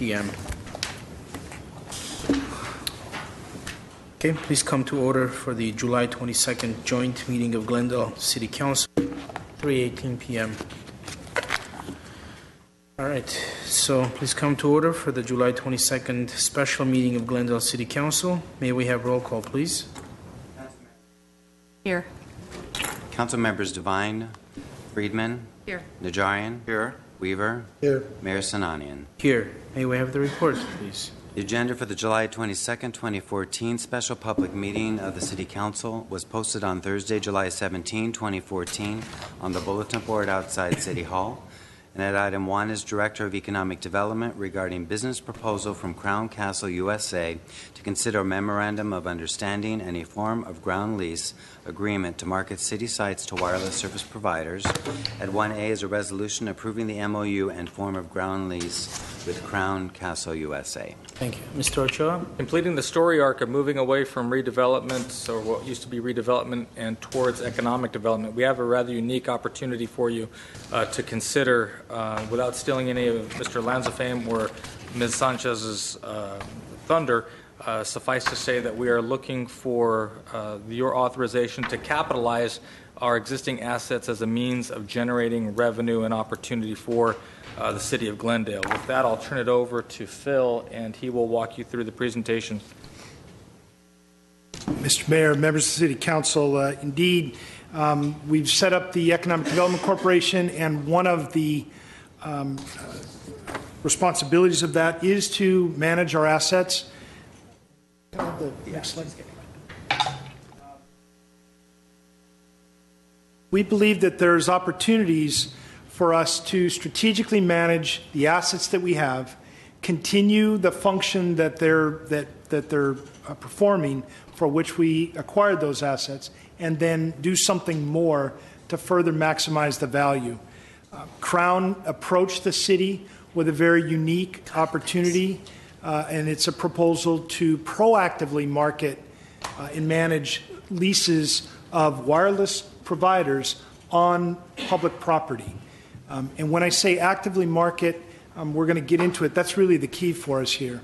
p.m. Okay, please come to order for the July 22nd joint meeting of Glendale City Council, 3:18 p.m. All right, so please come to order for the July 22nd special meeting of Glendale City Council. May we have roll call, please? Here. Council members Devine, Friedman. Here. Najarian. Here. Weaver. Here. Mayor Sinanian. Here. May we have the report, please? The agenda for the July 22nd, 2014 special public meeting of the City Council was posted on Thursday, July 17, 2014 on the bulletin board outside City Hall. And at item 1 is Director of Economic Development regarding business proposal from Crown Castle USA to consider a memorandum of understanding and a form of ground lease agreement to market city sites to wireless service providers. At 1A is a resolution approving the MOU and form of ground lease with Crown Castle USA. Thank you. Mr. Ochoa? Completing the story arc of moving away from redevelopment, or what used to be redevelopment, and towards economic development, we have a rather unique opportunity for you to consider, without stealing any of Mr. Lanzafame or Ms. Sanchez's thunder. Suffice to say that we are looking for your authorization to capitalize our existing assets as a means of generating revenue and opportunity for the City of Glendale. With that, I'll turn it over to Phil, and he will walk you through the presentation. Mr. Mayor, members of the City Council, indeed, we've set up the Economic Development Corporation, and one of the responsibilities of that is to manage our assets. Next slide. We believe that there's opportunities for us to strategically manage the assets that we have, continue the function that they're performing for which we acquired those assets, and then do something more to further maximize the value. Crown approached the city with a very unique opportunity, and it's a proposal to proactively market and manage leases of wireless providers on public property. And when I say actively market, we're going to get into it. That's really the key for us here.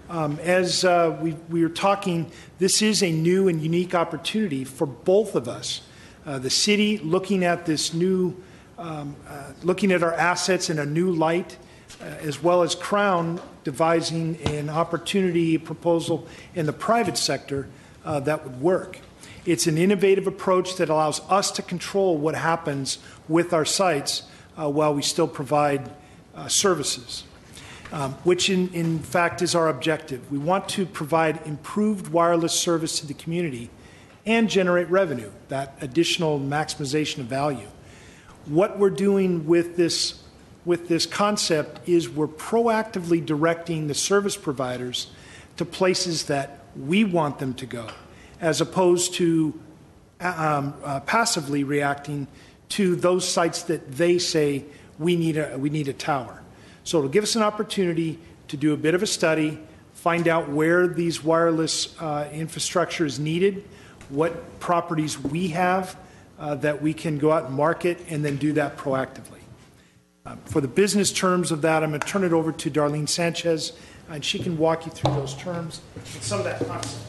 As we were talking, this is a new and unique opportunity for both of us. The city looking at this new, looking at our assets in a new light, as well as Crown devising an opportunity proposal in the private sector that would work. It's an innovative approach that allows us to control what happens with our sites while we still provide services, which in fact is our objective. We want to provide improved wireless service to the community and generate revenue, that additional maximization of value. What we're doing with this concept is we're proactively directing the service providers to places that we want them to go, as opposed to passively reacting to those sites that they say we need a tower. So it'll give us an opportunity to do a bit of a study, find out where these wireless infrastructure is needed, what properties we have that we can go out and market, and then do that proactively. For the business terms of that, I'm going to turn it over to Darlene Sanchez, and she can walk you through those terms and some of that concept.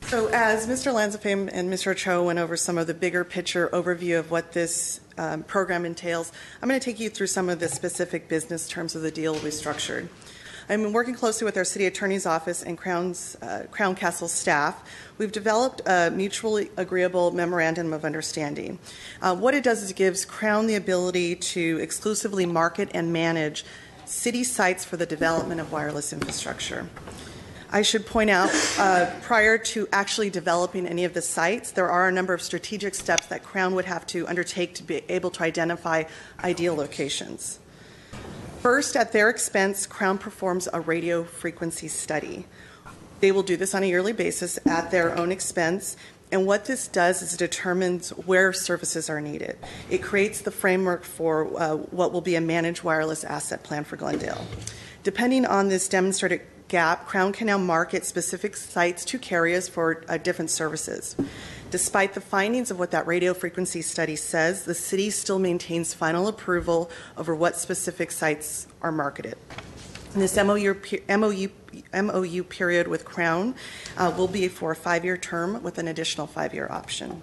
So as Mr. Lanzafame and Mr. Ochoa went over some of the bigger picture overview of what this program entails, I'm going to take you through some of the specific business terms of the deal we structured. I've been working closely with our City Attorney's Office and Crown Castle staff. We've developed a mutually agreeable memorandum of understanding. What it does is it gives Crown the ability to exclusively market and manage city sites for the development of wireless infrastructure. I should point out, prior to actually developing any of the sites, there are a number of strategic steps that Crown would have to undertake to be able to identify ideal locations. First, at their expense, Crown performs a radio frequency study. They will do this on a yearly basis at their own expense, and what this does is it determines where services are needed. It creates the framework for what will be a managed wireless asset plan for Glendale. Depending on this demonstrated gap, Crown can now market specific sites to carriers for different services. Despite the findings of what that radio frequency study says, the city still maintains final approval over what specific sites are marketed. And this MOU period with Crown will be for a 5-year term with an additional 5-year option.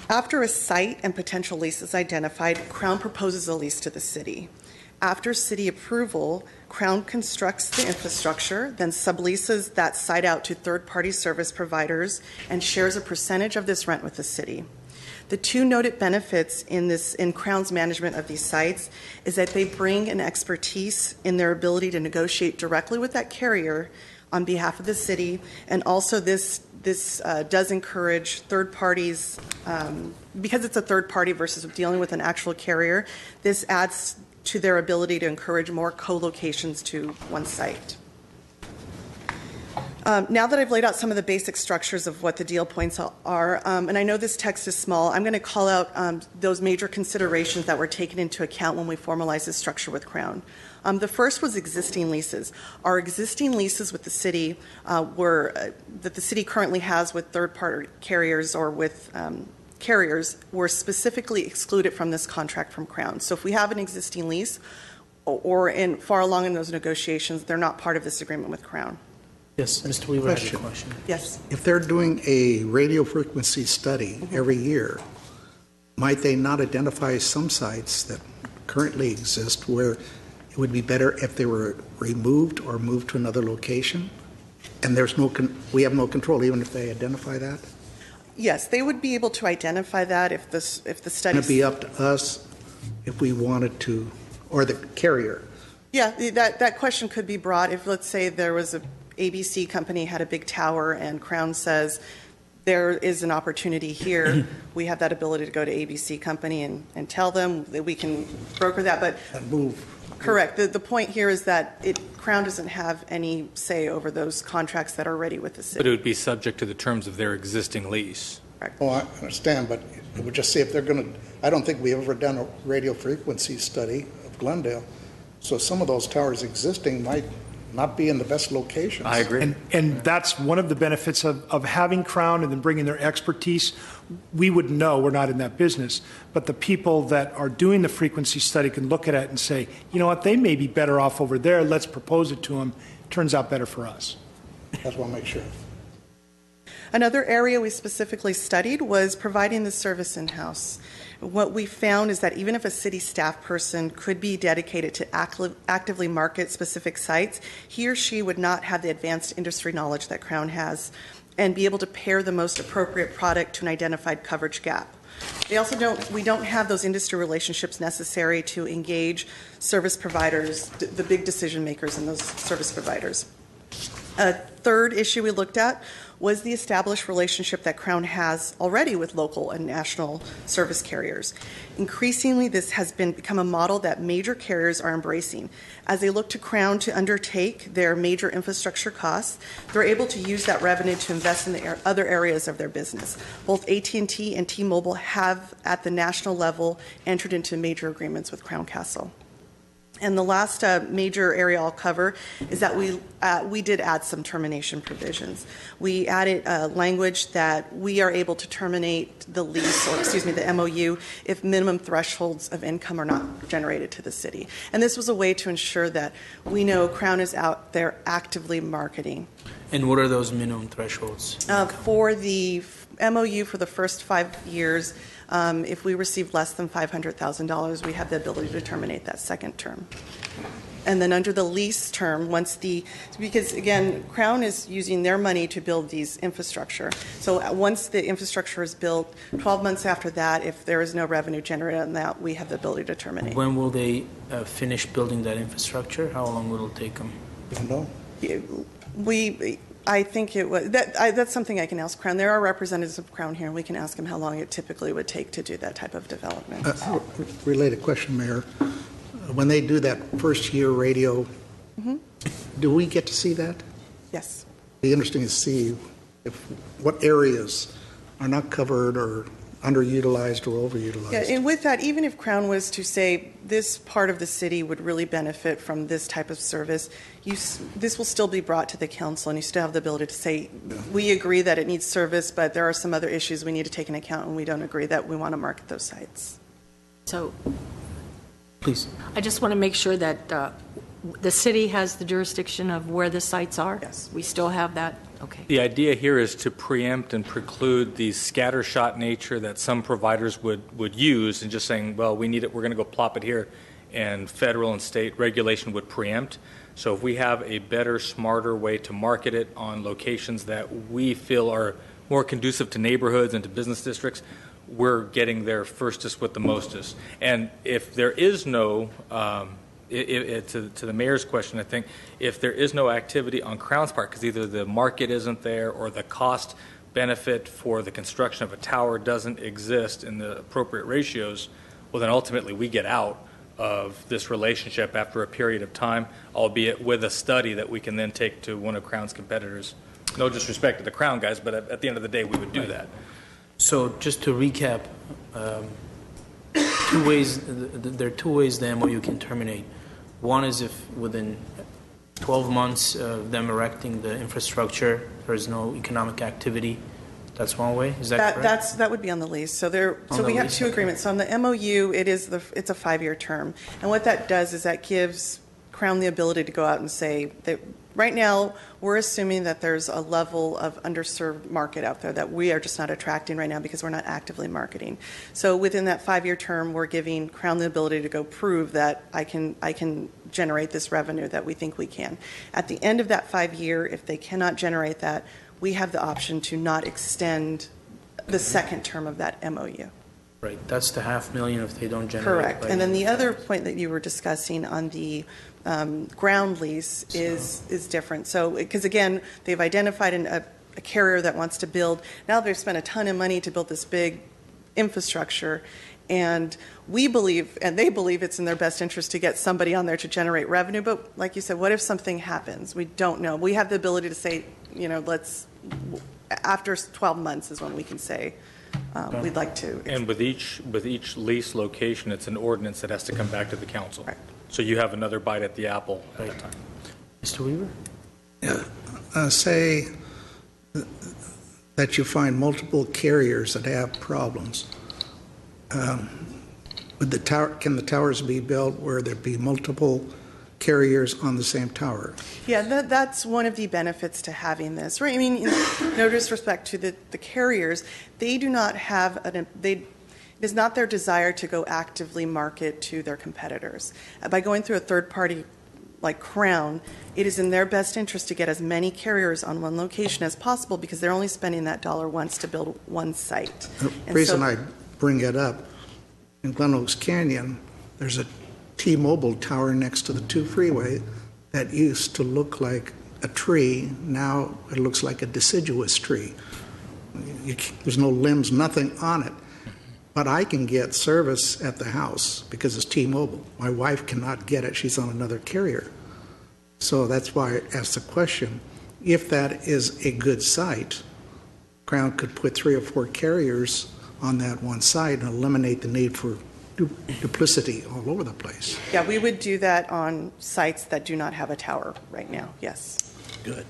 After a site and potential lease is identified, Crown proposes a lease to the city. After city approval, Crown constructs the infrastructure, then subleases that site out to third-party service providers and shares a percentage of this rent with the city. The two noted benefits in Crown's management of these sites is that they bring an expertise in their ability to negotiate directly with that carrier on behalf of the city, and also this does encourage third parties, because it's a third party versus dealing with an actual carrier, this adds to their ability to encourage more co-locations to one site. Now that I've laid out some of the basic structures of what the deal points are, and I know this text is small, I'm going to call out those major considerations that were taken into account when we formalized this structure with Crown. The first was existing leases. Our existing leases with the city that the city currently has with third-party carriers or with carriers were specifically excluded from this contract from Crown. So if we have an existing lease or far along in those negotiations, they're not part of this agreement with Crown. Yes, Mr. Weaver has a question. Yes. If they're doing a radio frequency study every year, might they not identify some sites that currently exist where it would be better if they were removed or moved to another location? And we have no control even if they identify that? Yes, they would be able to identify that if the study. Would it be up to us if we wanted to, or the carrier? Yeah, that question could be brought if, let's say, there was a ABC company had a big tower and Crown says there is an opportunity here. We have that ability to go to ABC company and tell them that we can broker that. But And move. Correct. The point here is that Crown doesn't have any say over those contracts that are already with the city. But it would be subject to the terms of their existing lease. Oh, I understand, but it would just say if they're going to, I don't think we've ever done a radio frequency study of Glendale. So some of those towers existing might not be in the best locations. I agree. And that's one of the benefits of having Crown and then bringing their expertise. We would know, we're not in that business, but the people that are doing the frequency study can look at it and say, you know what, they may be better off over there. Let's propose it to them. Turns out better for us. That's what I'll make sure. Another area we specifically studied was providing the service in-house. What we found is that even if a city staff person could be dedicated to actively market specific sites, he or she would not have the advanced industry knowledge that Crown has and be able to pair the most appropriate product to an identified coverage gap. We don't have those industry relationships necessary to engage service providers, the big decision makers in those service providers. A third issue we looked at was the established relationship that Crown has already with local and national service carriers. Increasingly, this has become a model that major carriers are embracing. As they look to Crown to undertake their major infrastructure costs, they're able to use that revenue to invest in the other areas of their business. Both AT&T and T-Mobile have, at the national level, entered into major agreements with Crown Castle. And the last major area I'll cover is that we did add some termination provisions. We added language that we are able to terminate the lease, or excuse me, the MOU, if minimum thresholds of income are not generated to the city. And this was a way to ensure that we know Crown is out there actively marketing. And what are those minimum thresholds? For the MOU for the first 5 years, if we receive less than $500,000, we have the ability to terminate that second term. And then under the lease term, because again, Crown is using their money to build these infrastructure. So once the infrastructure is built, 12 months after that, if there is no revenue generated on that, we have the ability to terminate. When will they finish building that infrastructure? How long will it take them? I don't know. I think it was that's something I can ask Crown. There are representatives of Crown here, and we can ask them how long it typically would take to do that type of development. Related question, Mayor. When they do that first year radio, do we get to see that? Yes. It'd be interesting to see what areas are not covered or underutilized or overutilized. Yeah, and with that, even if Crown was to say this part of the city would really benefit from this type of service, this will still be brought to the council, and you still have the ability to say, we agree that it needs service, but there are some other issues we need to take into account, and we don't agree that we want to market those sites. So Please. I just want to make sure that the city has the jurisdiction of where the sites are? Yes. We still have that? Okay. The idea here is to preempt and preclude the scattershot nature that some providers would use, and just saying, well, we need it, we're going to go plop it here, and federal and state regulation would preempt. So if we have a better, smarter way to market it on locations that we feel are more conducive to neighborhoods and to business districts, we're getting there firstest with the mostest. And if there is no to the mayor's question, I think if there is no activity on Crown's part, because either the market isn't there or the cost benefit for the construction of a tower doesn't exist in the appropriate ratios, well, then ultimately we get out of this relationship after a period of time, albeit with a study that we can then take to one of Crown's competitors. No disrespect to the Crown guys, but at the end of the day, we would do that. So just to recap, there are two ways the MOU can terminate. One is if within 12 months of them erecting the infrastructure, there is no economic activity. That's one way. Is that correct? That would be on the lease. So we have two agreements. So on the MOU, it's a 5-year term, and what that does is that gives Crown the ability to go out and say that right now we're assuming that there's a level of underserved market out there that we are just not attracting right now because we're not actively marketing. So within that 5-year term, we're giving Crown the ability to go prove that I can generate this revenue that we think we can. At the end of that 5-year, if they cannot generate that, we have the option to not extend the second term of that MOU. Right. That's the $500,000 if they don't generate. Correct. And then the other point that you were discussing on the ground lease is different. So, because again, they've identified a carrier that wants to build. Now they've spent a ton of money to build this big infrastructure, and we believe, and they believe, it's in their best interest to get somebody on there to generate revenue. But like you said, what if something happens? We don't know. We have the ability to say, after 12 months is when we can say we'd like to. And with each lease location, it's an ordinance that has to come back to the council. Right. So you have another bite at the apple at that time. Mr. Weaver? Yeah. Say that you find multiple carriers that have problems. Can the towers be built where there be multiple carriers on the same tower? Yeah, that's one of the benefits to having this, right? I mean, no disrespect to the carriers, they do not have it is not their desire to go actively market to their competitors. By going through a third party like Crown, it is in their best interest to get as many carriers on one location as possible because they're only spending that dollar once to build one site. The reason I bring it up, in Glen Oaks Canyon, there's a T-Mobile tower next to the 2 freeway that used to look like a tree. Now it looks like a deciduous tree. There's no limbs, nothing on it. But I can get service at the house because it's T-Mobile. My wife cannot get it. She's on another carrier. So that's why I asked the question. If that is a good site, Crown could put 3 or 4 carriers on that one site and eliminate the need for duplicity all over the place. Yeah, we would do that on sites that do not have a tower right now, yes. Good.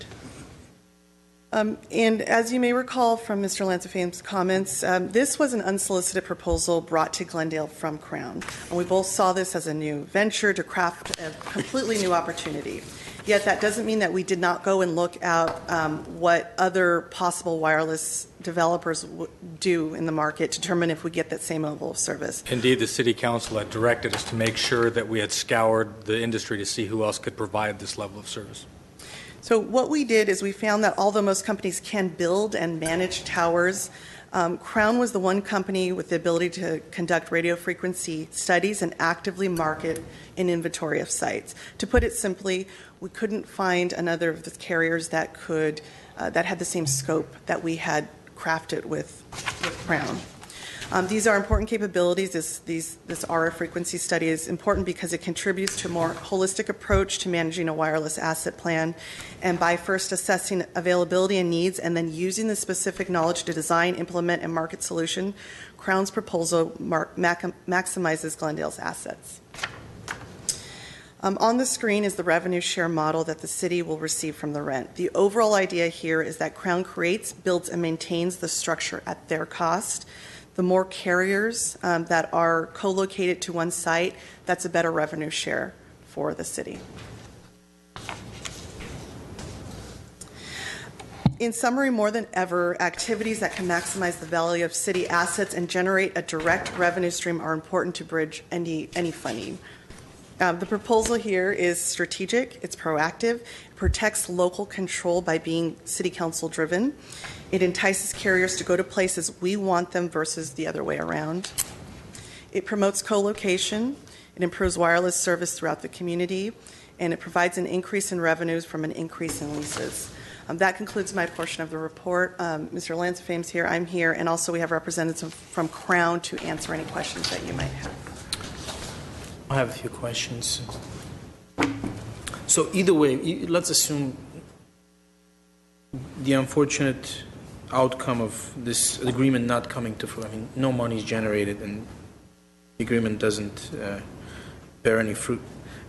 And as you may recall from Mr. Lanzafame's comments, this was an unsolicited proposal brought to Glendale from Crown. And we both saw this as a new venture to craft a completely new opportunity. Yet that doesn't mean that we did not go and look at what other possible wireless developers do in the market to determine if we get that same level of service. Indeed, the City Council had directed us to make sure that we had scoured the industry to see who else could provide this level of service. So what we did is we found that although most companies can build and manage towers, Crown was the one company with the ability to conduct radio frequency studies and actively market an inventory of sites. To put it simply, we couldn't find another of the carriers that could that had the same scope that we had crafted with Crown. These are important capabilities. This RF frequency study is important because it contributes to a more holistic approach to managing a wireless asset plan. And by first assessing availability and needs and then using the specific knowledge to design, implement, and market solution, Crown's proposal maximizes Glendale's assets. On the screen is the revenue share model that the city will receive from the rent. The overall idea here is that Crown creates, builds, and maintains the structure at their cost. The more carriers that are co-located to one site, that's a better revenue share for the city. In summary, more than ever, activities that can maximize the value of city assets and generate a direct revenue stream are important to bridge any funding. The proposal here is strategic, it's proactive, it protects local control by being city council driven. It entices carriers to go to places we want them versus the other way around. It promotes co-location, it improves wireless service throughout the community, and it provides an increase in revenues from an increase in leases. That concludes my portion of the report. Mr. Lanzafame's here, I'm here, and also we have representatives from Crown to answer any questions that you might have. I have a few questions. So either way, let's assume the unfortunate outcome of this agreement not coming to fruition. I mean, no money is generated and the agreement doesn't bear any fruit.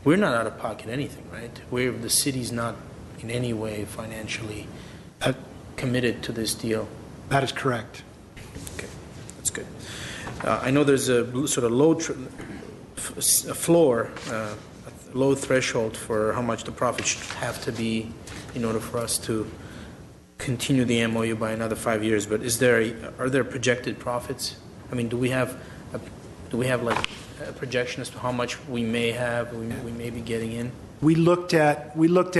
We're not out of pocket anything, right? The city's not in any way financially committed to this deal. That is correct. Okay, that's good. I know there's a sort of low threshold for how much the profit should have to be in order for us to continue the MOU by another 5 years. But are there projected profits? I mean, do we have like a projection as to how much we may be getting in? We looked at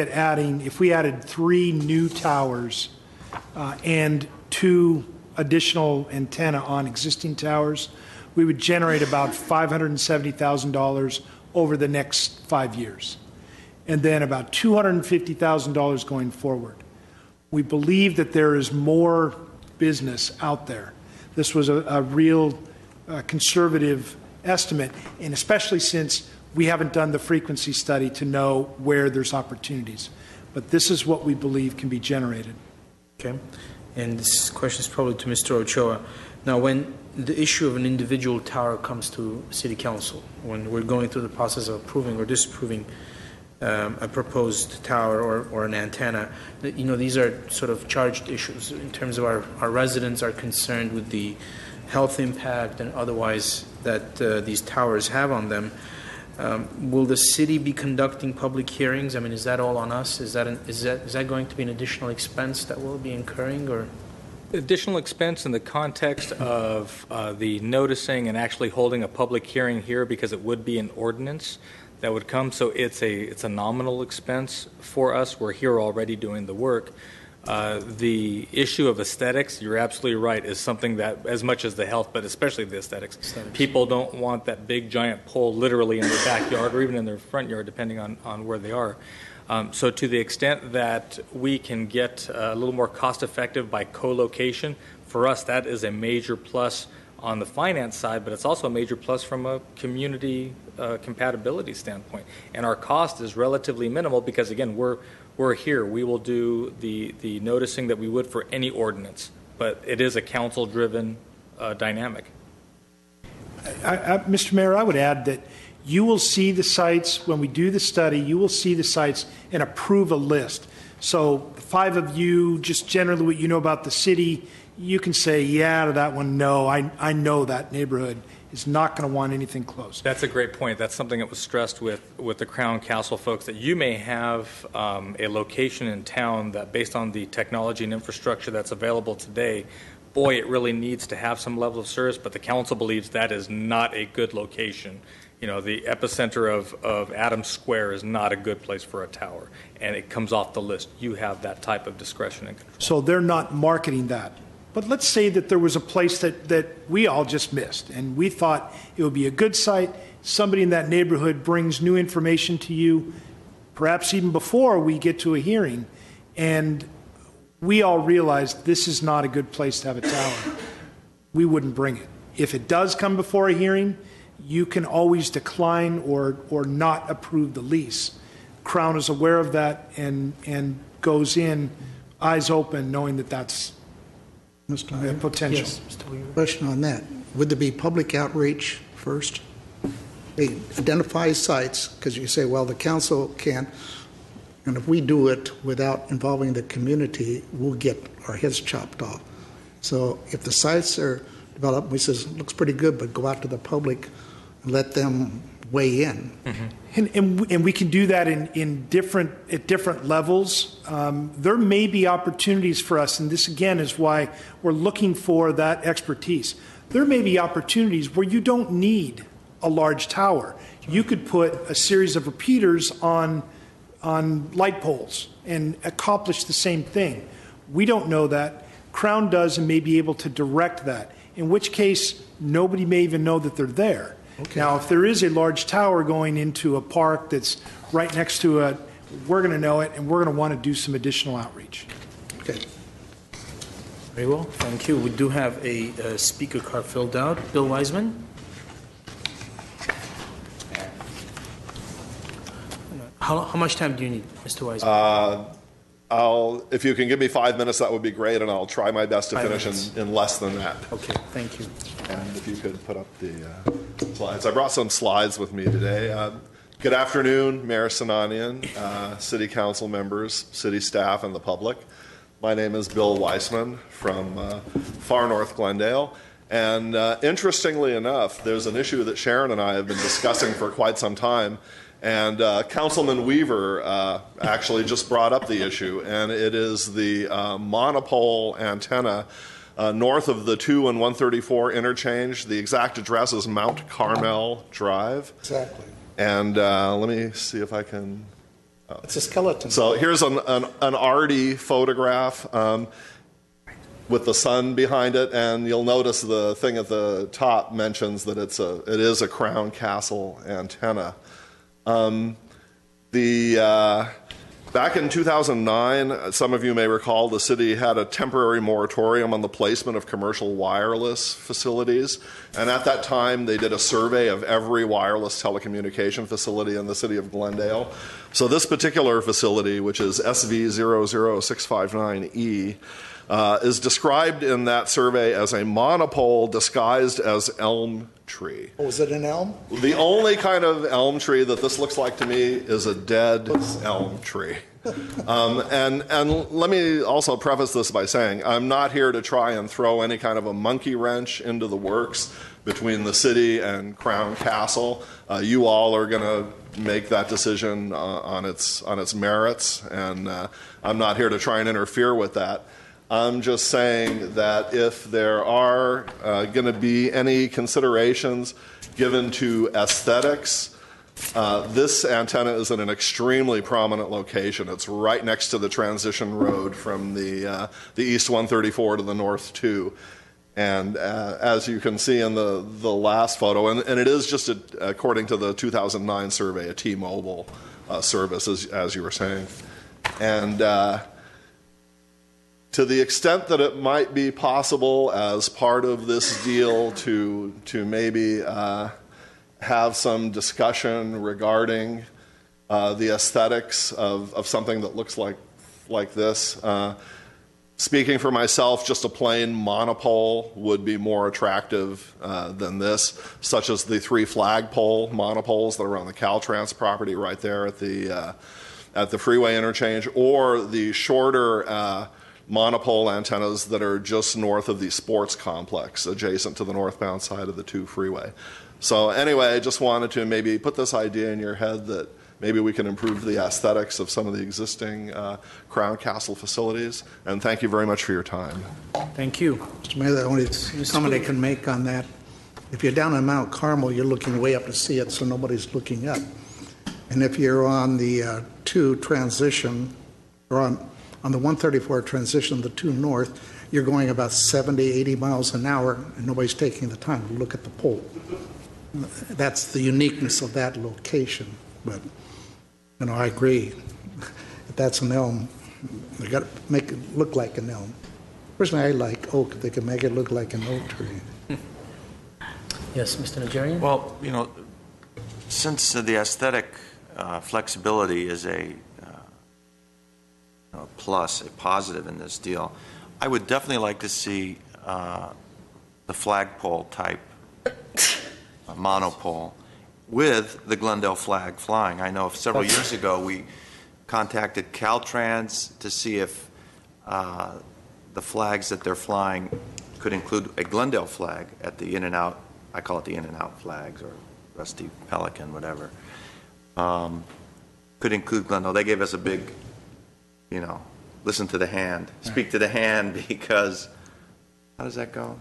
adding, if we added 3 new towers and 2 additional antenna on existing towers, we would generate about $570,000 over the next 5 years, and then about $250,000 going forward. We believe that there is more business out there. This was a real conservative estimate, and especially since we haven't done the frequency study to know where there's opportunities. But this is what we believe can be generated. Okay. And this question is probably to Mr. Ochoa. Now, when the issue of an individual tower comes to City Council, when we're going through the process of approving or disapproving a proposed tower or an antenna, these are sort of charged issues in terms of our residents are concerned with the health impact and otherwise that these towers have on them. Will the city be conducting public hearings? I mean, is that all on us? Is that going to be an additional expense that we'll be incurring, or? Additional expense in the context of the noticing and actually holding a public hearing here, because it would be an ordinance that would come. So it's a nominal expense for us. We're here already doing the work. The issue of aesthetics, you're absolutely right, is something that, as much as the health, but especially the aesthetics. People don't want that big giant pole literally in their backyard or even in their front yard, depending on where they are. So to the extent that we can get a little more cost-effective by co-location, for us that is a major plus on the finance side, but it's also a major plus from a community compatibility standpoint. And our cost is relatively minimal because, again, we're here. We will do the noticing that we would for any ordinance, but it is a council-driven dynamic. Mr. Mayor, I would add that you will see the sites, when we do the study, you will see the sites and approve a list. So 5 of you, just generally what you know about the city, you can say, yeah, to that one, no, I know that neighborhood is not going to want anything close. That's a great point. That's something that was stressed with the Crown Council folks, that you may have a location in town that, based on the technology and infrastructure that's available today, boy, it really needs to have some level of service, but the council believes that is not a good location. The epicenter of Adams Square is not a good place for a tower, and it comes off the list. You have that type of discretion and control. So they're not marketing that. But let's say that there was a place that we all just missed, and we thought it would be a good site. Somebody in that neighborhood brings new information to you, perhaps even before we get to a hearing, and we all realized this is not a good place to have a tower. We wouldn't bring it. If it does come before a hearing, you can always decline or not approve the lease. Crown is aware of that and goes in eyes open, knowing that that's Mr. a Mayor? potential. Yes, Mr. Weaver. Question on that. Would there be public outreach first? They identify sites, because you say, well, the council can't, and if we do it without involving the community, we'll get our heads chopped off. So if the sites are developed, we says, looks pretty good, but go out to the public and let them weigh in. And we can do that at different levels. There may be opportunities for us, and this again is why we're looking for that expertise. There may be opportunities where you don't need a large tower. You could put a series of repeaters on light poles and accomplish the same thing. We don't know that. Crown does and may be able to direct that, in which case nobody may even know that they're there. Okay. Now, if there is a large tower going into a park that's right next to it, we're going to know it, and we're going to want to do some additional outreach. Okay. Very well, thank you. We do have a speaker card filled out. Bill Wiseman? How much time do you need, Mr. Wiseman? If you can give me 5 minutes, that would be great, and I'll try my best to 5 finish minutes. in less than that. Okay, thank you. And if you could put up the slides. I brought some slides with me today. Good afternoon, Mayor Sinanian, City Council members, city staff, and the public. My name is Bill Weissman from far north Glendale. And interestingly enough, there's an issue that Sharon and I have been discussing for quite some time. And Councilman Weaver actually just brought up the issue, and it is the monopole antenna north of the 2 and 134 interchange. The exact address is Mount Carmel Drive. Exactly. And let me see if I can... It's a skeleton. So here's an RD photograph with the sun behind it, and you'll notice the thing at the top mentions that it is a Crown Castle antenna. Back in 2009, some of you may recall, the city had a temporary moratorium on the placement of commercial wireless facilities. And at that time, they did a survey of every wireless telecommunication facility in the city of Glendale. So this particular facility, which is SV00659E, is described in that survey as a monopole disguised as elm tree. Oh, is it an elm? The only kind of elm tree that this looks like to me is a dead elm tree. And let me also preface this by saying I'm not here to try and throw any kind of a monkey wrench into the works between the city and Crown Castle. You all are going to make that decision on its merits, and I'm not here to try and interfere with that. I'm just saying that if there are going to be any considerations given to aesthetics, this antenna is in an extremely prominent location. It's right next to the transition road from the east 134 to the north 2. And as you can see in the last photo, and it is just according to the 2009 survey, a T-Mobile service, as you were saying. And to the extent that it might be possible as part of this deal to maybe have some discussion regarding the aesthetics of something that looks like this. Speaking for myself, just a plain monopole would be more attractive than this, such as the 3 flagpole monopoles that are on the Caltrans property right there at the freeway interchange, or the shorter monopole antennas that are just north of the sports complex adjacent to the northbound side of the 2 freeway. So anyway, I just wanted to maybe put this idea in your head that maybe we can improve the aesthetics of some of the existing Crown Castle facilities. And thank you very much for your time. Thank you. Mr. Mayor, the only comment I can make on that, if you're down on Mount Carmel, you're looking way up to see it, so nobody's looking up. And if you're on the 2 transition, or on the 134 transition, the 2 north, you're going about 70, 80 miles an hour, and nobody's taking the time to look at the pole. That's the uniqueness of that location. But, I agree. If that's an elm, they got to make it look like an elm. Personally, I like oak. They can make it look like an oak tree. Yes, Mr. Nigerian? Well, since the aesthetic flexibility is a plus, a positive in this deal, I would definitely like to see the flagpole type monopole with the Glendale flag flying. I know several years ago we contacted Caltrans to see if the flags that they're flying could include a Glendale flag at the In-N-Out. I call it the In-N-Out flags, or Rusty Pelican, whatever. Could include Glendale. They gave us a big, listen to the hand, speak to the hand, because how does that go?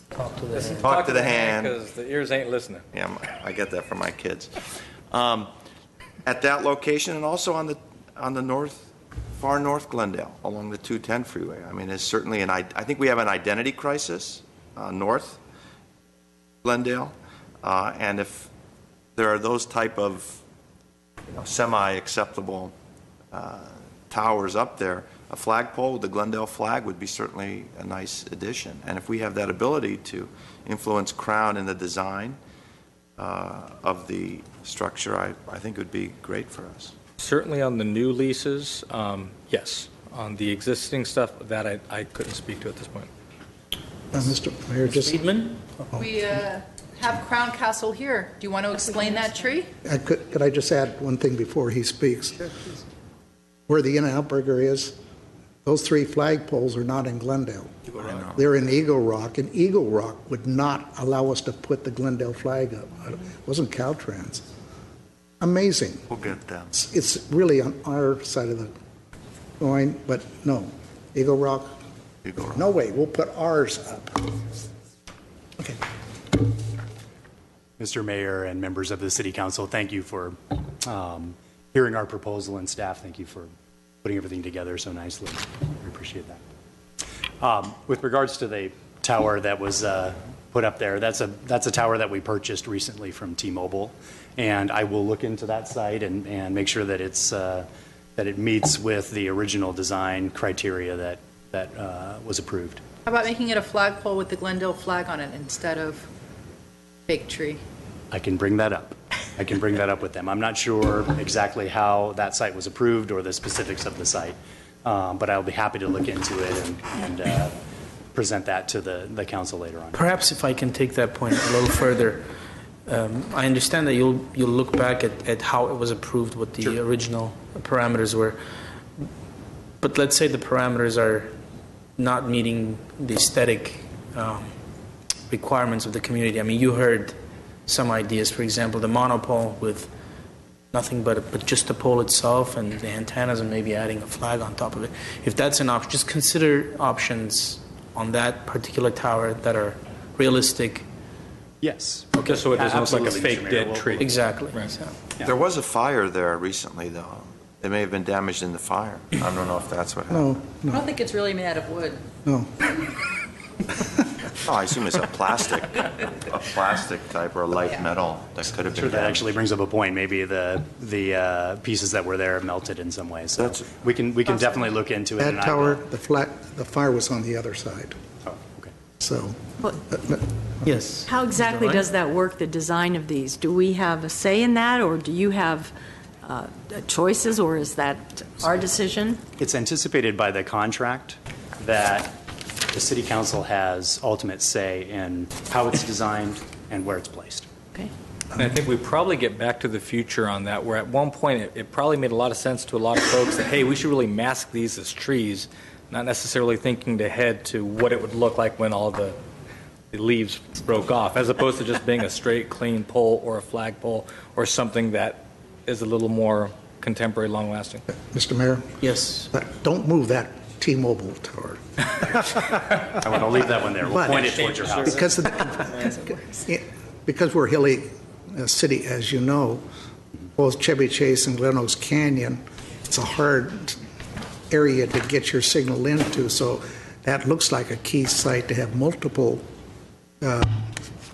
Talk to the hand. Talk to the hand. Because the ears ain't listening. Yeah, I get that from my kids. At that location, and also on the far north Glendale, along the 210 freeway. I mean, it's certainly I think we have an identity crisis north Glendale, and if there are those type of semi-acceptable towers up there, a flagpole with the Glendale flag would be certainly a nice addition. And if we have that ability to influence Crown in the design of the structure, I think it would be great for us. Certainly on the new leases, yes. On the existing stuff, that I couldn't speak to at this point. Mr. Mayor, just Friedman? We have Crown Castle here. Do you want to explain that tree? could I just add one thing before he speaks? Where the In-N-Out Burger is, those 3 flagpoles are not in Glendale. They're in Eagle Rock, and Eagle Rock would not allow us to put the Glendale flag up. It wasn't Caltrans. Amazing. We'll get them. It's really on our side of the coin, but no. Eagle Rock, no way. We'll put ours up. Okay. Mr. Mayor and members of the City Council, thank you for hearing our proposal, and staff, thank you for putting everything together so nicely. We appreciate that. With regards to the tower that was put up there, that's a tower that we purchased recently from T-Mobile, and I will look into that site and make sure that it meets with the original design criteria that was approved. How about making it a flagpole with the Glendale flag on it instead of fake tree? I can bring that up. I can bring that up with them. I'm not sure exactly how that site was approved or the specifics of the site, but I'll be happy to look into it and present that to the council later on. Perhaps if I can take that point a little further, I understand that you'll look back at how it was approved, what the original parameters were, but let's say the parameters are not meeting the aesthetic requirements of the community. I mean, you heard some ideas, for example, the monopole with nothing but just the pole itself and the antennas, and maybe adding a flag on top of it. If that's an option, just consider options on that particular tower that are realistic. Yes. Okay. Just so it doesn't look like a Absolutely, fake Mr. Mayor. dead tree. Exactly. Right. So, Yeah. There was a fire there recently, though. It may have been damaged in the fire. I don't know if that's what happened. I don't think it's really made out of wood. No. Oh, I assume it's a plastic type or a light metal that could have been Sure, that damaged. actually brings up a point. Maybe the pieces that were there melted in some way. So That's- we can definitely look into it. That and I tower, will- the fire was on the other side. Oh, okay. So, yes. How exactly Right. does that work, the design of these? Do we have a say in that, or do you have choices, or is that our decision? It's anticipated by the contract that the City Council has ultimate say in how it's designed and where it's placed. Okay. And I think we probably get back to the future on that, where at one point it probably made a lot of sense to a lot of folks that, hey, we should really mask these as trees, not necessarily thinking ahead to what it would look like when all the leaves broke off, as opposed to just being a straight, clean pole or a flagpole or something that is a little more contemporary, long-lasting. Mr. Mayor, Yes. don't move that T-Mobile tower. I want to leave that one there. We'll But- point it towards your house. Because we're a hilly city, as you know, both Chevy Chase and Glen Oaks Canyon, it's a hard area to get your signal into, so that looks like a key site to have multiple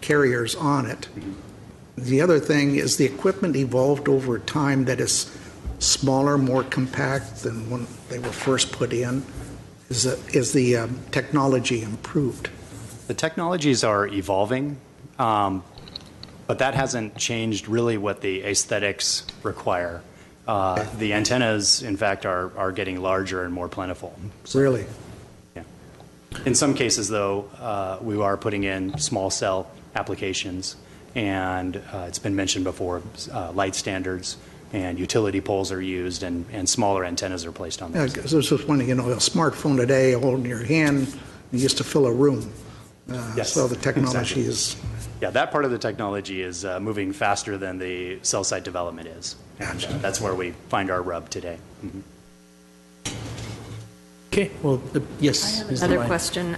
carriers on it. The other thing is the equipment evolved over time that is smaller, more compact than when they were first put in. Is the technology improved? The technologies are evolving. But that hasn't changed really what the aesthetics require. The antennas, in fact, are getting larger and more plentiful. Really? Yeah. In some cases, though, we are putting in small cell applications, and it's been mentioned before, light standards and utility poles are used, and smaller antennas are placed on Yeah, those. 'cause this was when, a smartphone today, holding your hand, you used to fill a room. Yes, So the technology exactly. is, Yeah, that part of the technology is moving faster than the cell site development is. And that's where we find our rub today. Mhm. Okay, well, yes. Ms. Another Devine. question.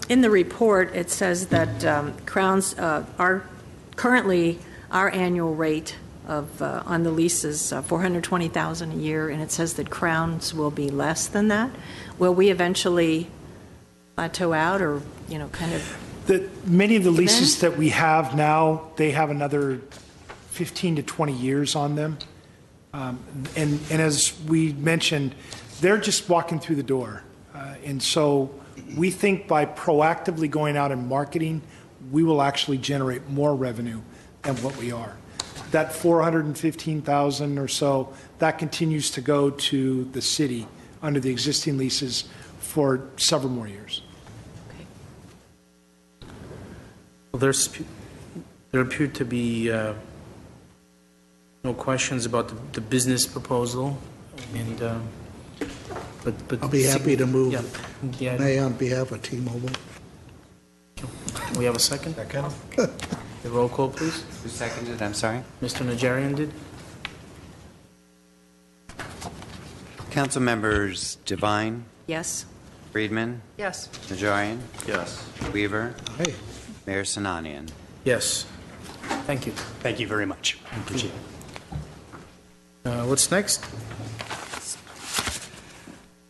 In the report, it says that Crown's, currently, our annual rate of, on the lease is $420,000 a year, and it says that Crown's will be less than that. Will we eventually plateau out or, kind of? Many of the leases that we have now, they have another 15 to 20 years on them. And as we mentioned, they're just walking through the door. And so we think by proactively going out and marketing, we will actually generate more revenue than what we are. That $415,000 or so, that continues to go to the city under the existing leases for several more years. Well, there appear to be no questions about the business proposal, and but I'll be happy to move. Yeah. Nay, on behalf of T-Mobile. We have a second. The roll call, please. Who seconded? I'm sorry. Mr. Najarian did. Council members Devine, Yes. Friedman, Yes. Najarian, Yes. Weaver, Hey, Mayor Sinanian. Yes. Thank you. Thank you very much. I appreciate it. What's next?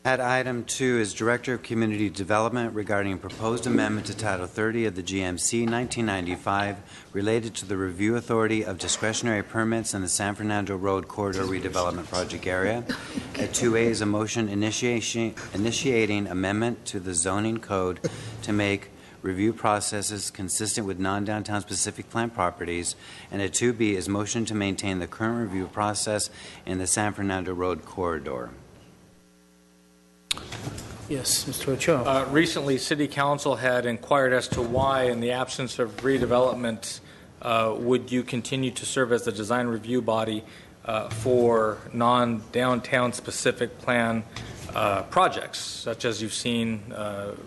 At item 2 is Director of Community Development regarding a proposed amendment to Title 30 of the GMC 1995 related to the review authority of discretionary permits in the San Fernando Road Corridor Redevelopment Project area. At 2A is a motion initiating amendment to the zoning code to make review processes consistent with non-downtown specific plant properties. And at 2B is motion to maintain the current review process in the San Fernando Road Corridor. Yes, Mr. Ochoa. Recently, City Council had inquired as to why, in the absence of redevelopment, would you continue to serve as the design review body for non-downtown specific plan projects, such as you've seen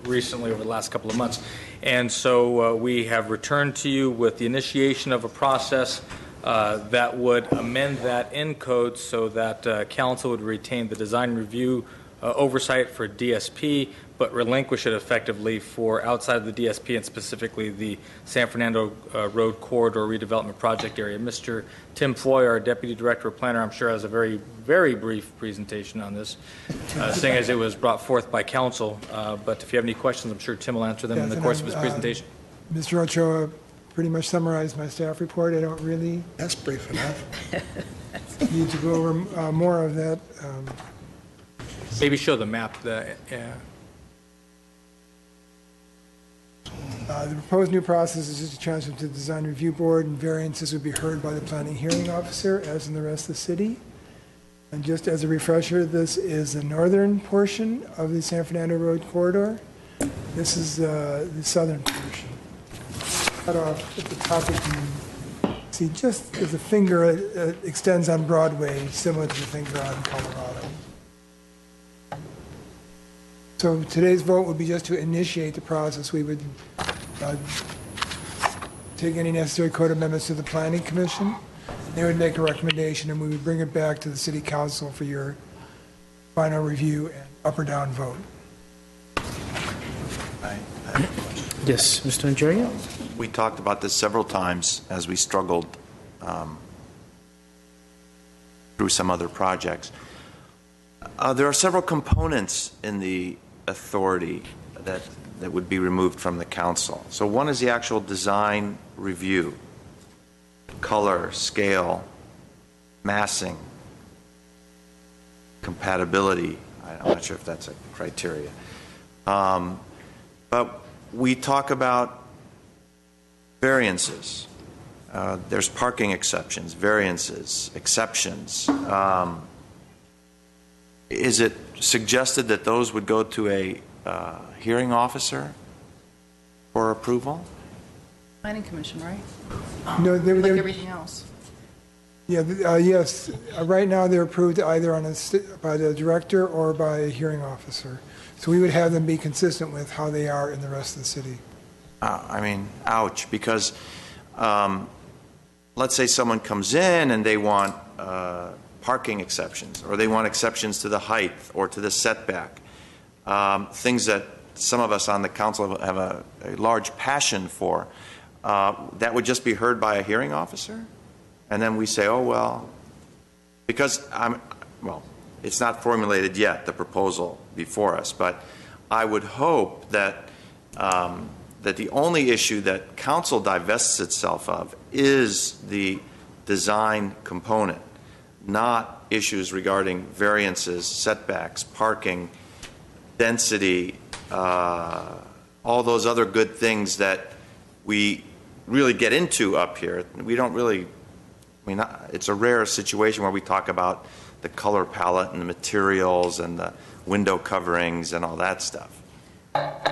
recently over the last couple of months. And so we have returned to you with the initiation of a process that would amend that in code so that council would retain the design review oversight for DSP, but relinquish it effectively for outside of the DSP and specifically the San Fernando Road Corridor Redevelopment Project area. Mr. Tim Floy, our Deputy Director of Planner, I'm sure has a very, very brief presentation on this, seeing as it was brought forth by council. But if you have any questions, I'm sure Tim will answer them in the course of his presentation. Mr. Ochoa pretty much summarized my staff report. I don't really that's brief enough. need to go over more of that. Maybe show the map. The proposed new process is just a transfer to the design review board, and variances would be heard by the planning hearing officer, as in the rest of the city. And just as a refresher, this is the northern portion of the San Fernando Road corridor. This is the southern portion. Cut off at the top, you can see just as the finger extends on Broadway, similar to the finger on Colorado. So today's vote would be just to initiate the process. We would take any necessary code amendments to the Planning Commission. They would make a recommendation, and we would bring it back to the City Council for your final review and up or down vote. Yes, Mr. Najarian. We talked about this several times as we struggled through some other projects. There are several components in the authority that would be removed from the council. So one is the actual design review, color, scale, massing, compatibility. I'm not sure if that's a criteria. But we talk about variances. There's parking exceptions, variances, exceptions. Is it suggested that those would go to a hearing officer for approval? Planning Commission, right? No, Like everything else. Yeah, yes. Right now, they're approved either by the director or by a hearing officer. So we would have them be consistent with how they are in the rest of the city. I mean, ouch, because let's say someone comes in and they want parking exceptions, or they want exceptions to the height or to the setback, things that some of us on the council have a large passion for. That would just be heard by a hearing officer? And then we say, oh, well, because it's not formulated yet, the proposal before us, but I would hope that that the only issue that council divests itself of is the design component, not issues regarding variances, setbacks, parking, density, all those other good things that we really get into up here. We don't really, it's a rare situation where we talk about the color palette and the materials and the window coverings and all that stuff.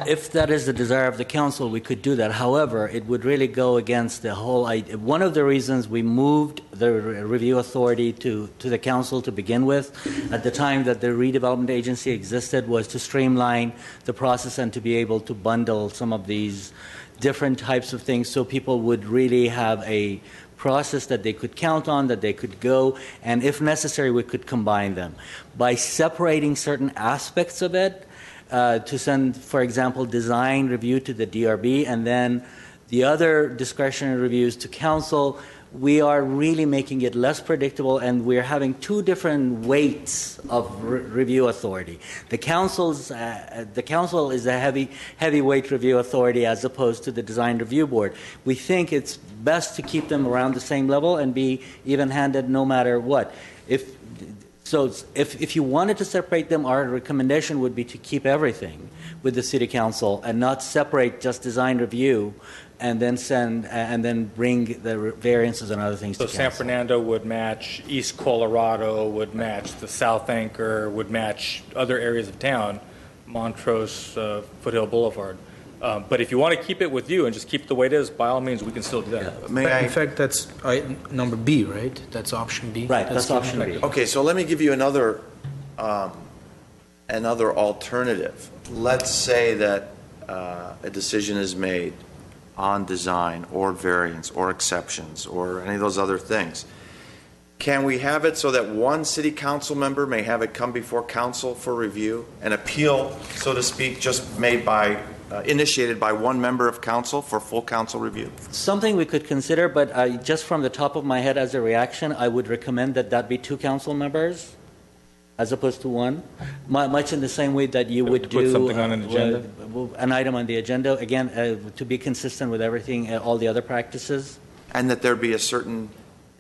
If that is the desire of the council, we could do that. However, it would really go against the whole idea. One of the reasons we moved the review authority to the council to begin with, at the time that the redevelopment agency existed, was to streamline the process and to be able to bundle some of these different types of things so people would really have a process that they could count on, that they could go, and if necessary, we could combine them. By separating certain aspects of it, to send, for example, design review to the DRB and then the other discretionary reviews to council, we are really making it less predictable, and we're having two different weights of review authority. The council is a heavyweight review authority as opposed to the design review board. We think it's best to keep them around the same level and be even-handed no matter what. If you wanted to separate them, our recommendation would be to keep everything with the city council and not separate just design review and then bring the variances and other things to council. So San Fernando would match East Colorado, would match the South Anchor, would match other areas of town, Montrose, Foothill Boulevard. But if you want to keep it with you and just keep it the way it is, by all means, we can still do that. In fact, that's number B, right? That's option B. Right, that's option B. Okay, so let me give you another alternative. Let's say that a decision is made on design or variance or exceptions or any of those other things. Can we have it so that one city council member may have it come before council for review, an appeal, so to speak, just made by initiated by one member of council for full council review? Something we could consider, but just from the top of my head as a reaction, I would recommend that be two council members as opposed to one, much in the same way that you would put something on an agenda? An item on the agenda, again, to be consistent with everything, all the other practices. And that there be a certain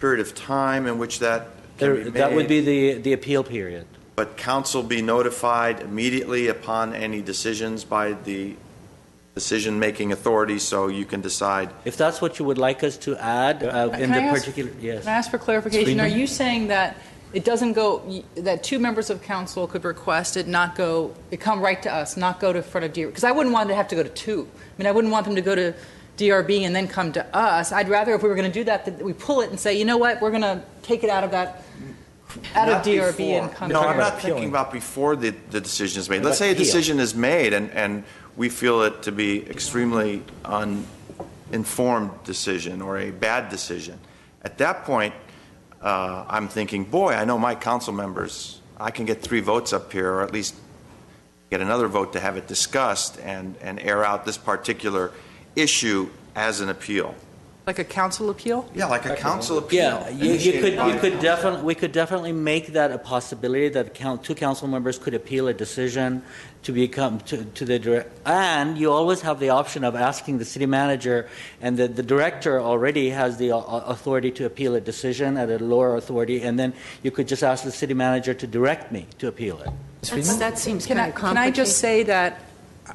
period of time in which that can be made? That would be the appeal period. But council be notified immediately upon any decisions by the decision-making authority, so you can decide. If that's what you would like us to add in the particular, yes. Can I ask for clarification? Are you saying that it doesn't go, that two members of council could request it, not go, it come right to us, not go to front of DRB? Because I wouldn't want them to have to go to two. I mean, I wouldn't want them to go to DRB and then come to us. I'd rather, if we were going to do that we pull it and say, you know what, we're going to take it out of DRB before. And come. No, I'm not thinking about before the decision is made. Let's say a decision is made and we feel it to be extremely uninformed decision or a bad decision. At that point, I'm thinking, boy, I know my council members, I can get 3 votes up here, or at least get another vote to have it discussed and air out this particular issue as an appeal. Like a council appeal? Yeah, like a council appeal. Yeah, we could definitely make that a possibility that two council members could appeal a decision to become to the direct, and you always have the option of asking the city manager, and the director already has the authority to appeal a decision at a lower authority, and then you could just ask the city manager to direct me to appeal it. That seems kind of complicated. Can I just say that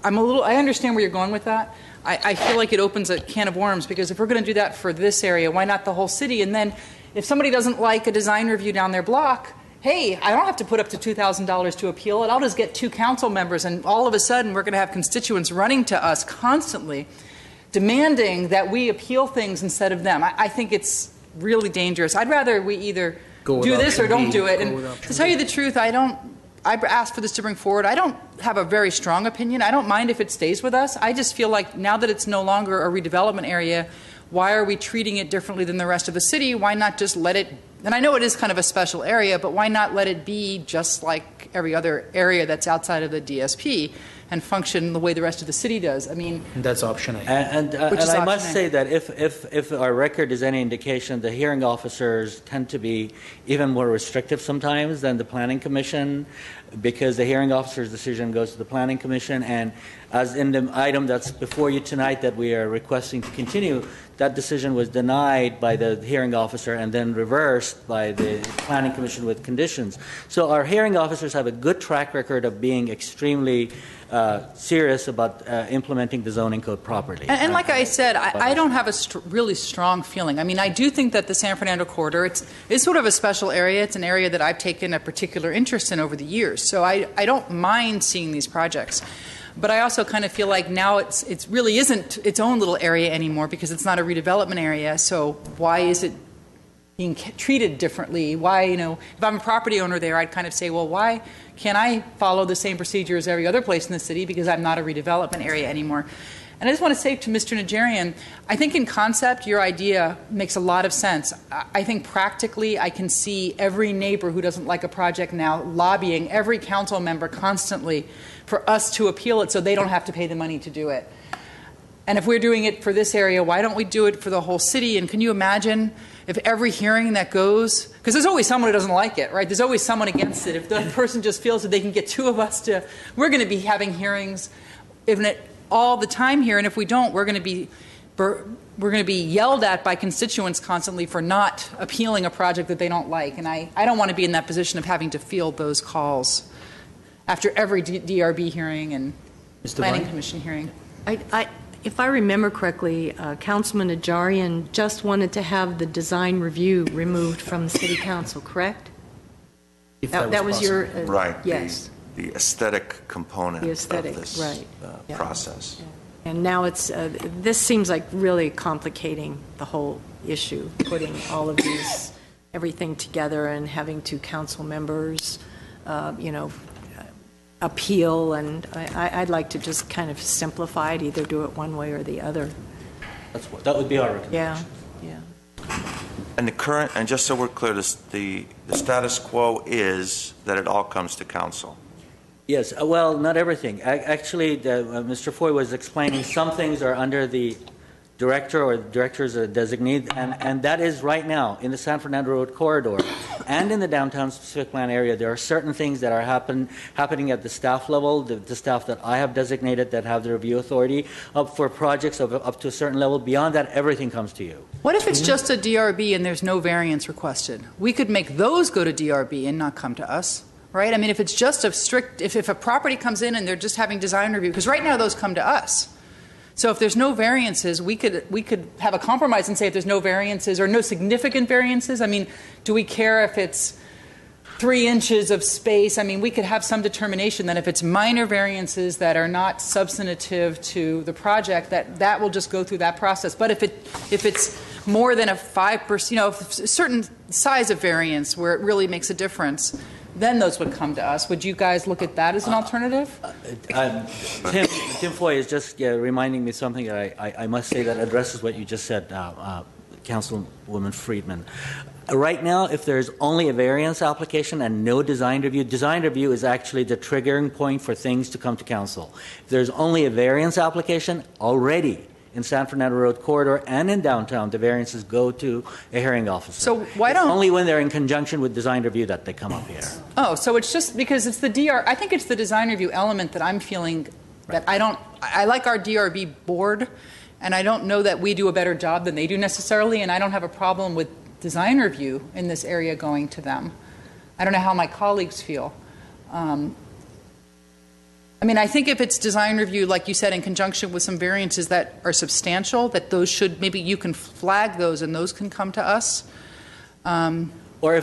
I understand where you're going with that. I feel like it opens a can of worms, because if we're going to do that for this area, why not the whole city? And then if somebody doesn't like a design review down their block, hey, I don't have to put up to $2,000 to appeal it. I'll just get 2 council members, and all of a sudden we're going to have constituents running to us constantly demanding that we appeal things instead of them. I think it's really dangerous. I'd rather we either do this or don't do it. And to tell you the truth, I asked for this to bring forward. I don't have a very strong opinion. I don't mind if it stays with us. I just feel like now that it's no longer a redevelopment area, why are we treating it differently than the rest of the city? Why not just let it, and I know it is kind of a special area, but why not let it be just like every other area that's outside of the DSP and function the way the rest of the city does? I mean, that's option A. And I must say that if our record is any indication, the hearing officers tend to be even more restrictive sometimes than the Planning Commission, because the hearing officer's decision goes to the Planning Commission, and as in the item that's before you tonight that we are requesting to continue, that decision was denied by the hearing officer and then reversed by the Planning Commission with conditions. So our hearing officers have a good track record of being extremely serious about implementing the zoning code properly. And like I said, I don't have a really strong feeling. I mean, I do think that the San Fernando corridor, it's sort of a special area. It's an area that I've taken a particular interest in over the years. So I don't mind seeing these projects. But I also kind of feel like now it really isn't its own little area anymore, because it's not a redevelopment area. So why is it being treated differently? Why, if I'm a property owner there, I'd kind of say, well, why can't I follow the same procedure as every other place in the city, because I'm not a redevelopment area anymore? And I just want to say to Mr. Najarian, I think in concept, your idea makes a lot of sense. I think practically, I can see every neighbor who doesn't like a project now lobbying every council member constantly for us to appeal it so they don't have to pay the money to do it. And if we're doing it for this area, why don't we do it for the whole city? And can you imagine if every hearing that goes, because there's always someone who doesn't like it, right? There's always someone against it. If the person just feels that they can get 2 of us to, we're going to be having hearings all the time here, and if we don't, we're going to be yelled at by constituents constantly for not appealing a project that they don't like. And I don't want to be in that position of having to field those calls after every DRB hearing and Planning Commission hearing. If I remember correctly, Councilman Najarian just wanted to have the design review removed from the City Council, correct? If that was your right. Yes. The aesthetic component of this right. process. Yeah. And now it's this seems like really complicating the whole issue, putting all of these everything together and having 2 council members, appeal, and I'd like to just kind of simplify it, either do it one way or the other. That would be our recommendation. Yeah. And the current, and just so we're clear, the status quo is that it all comes to council. Yes, well, not everything. Actually, Mr. Foy was explaining some things are under the director or directors are designated, and that is right now in the San Fernando Road corridor and in the downtown specific plan area. There are certain things that are happening at the staff level, the staff that I have designated that have the review authority up for projects of up to a certain level. Beyond that, everything comes to you. What if it's just a DRB and there's no variance requested? We could make those go to DRB and not come to us. Right? I mean, if it's just a strict, if a property comes in and they're just having design review, because right now those come to us. So if there's no variances, we could have a compromise and say if there's no variances or no significant variances. I mean, do we care if it's 3 inches of space? I mean, we could have some determination that if it's minor variances that are not substantive to the project, that will just go through that process. But if it's more than a 5%, a certain size of variance where it really makes a difference, then those would come to us. Would you guys look at that as an alternative? Tim Foy is just reminding me something that I must say that addresses what you just said, Councilwoman Friedman. Right now, if there's only a variance application and no design review is actually the triggering point for things to come to council. If there's only a variance application already, in San Fernando Road corridor and in downtown, the variances go to a hearing officer. So why don't... Only when they're in conjunction with design review that they come up here. Oh, so it's just because it's I think it's the design review element that I'm feeling that I like our DRB board, and I don't know that we do a better job than they do necessarily, and I don't have a problem with design review in this area going to them. I don't know how my colleagues feel. I mean, I think if it's design review, like you said, in conjunction with some variances that are substantial, that those should, maybe you can flag those and those can come to us. Or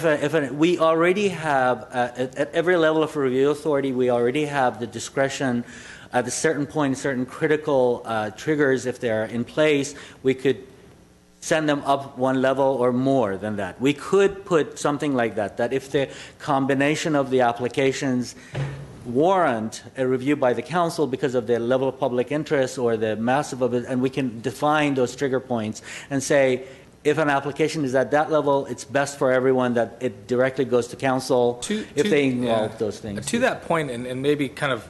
we already have, at every level of review authority, we already have the discretion at a certain point, certain critical triggers, if they're in place, we could send them up one level or more than that. We could put something like that, that if the combination of the applications warrant a review by the council because of the level of public interest or the massive of it, and we can define those trigger points and say, if an application is at that level, it's best for everyone that it directly goes to council if they involve those things. To that point, and maybe kind of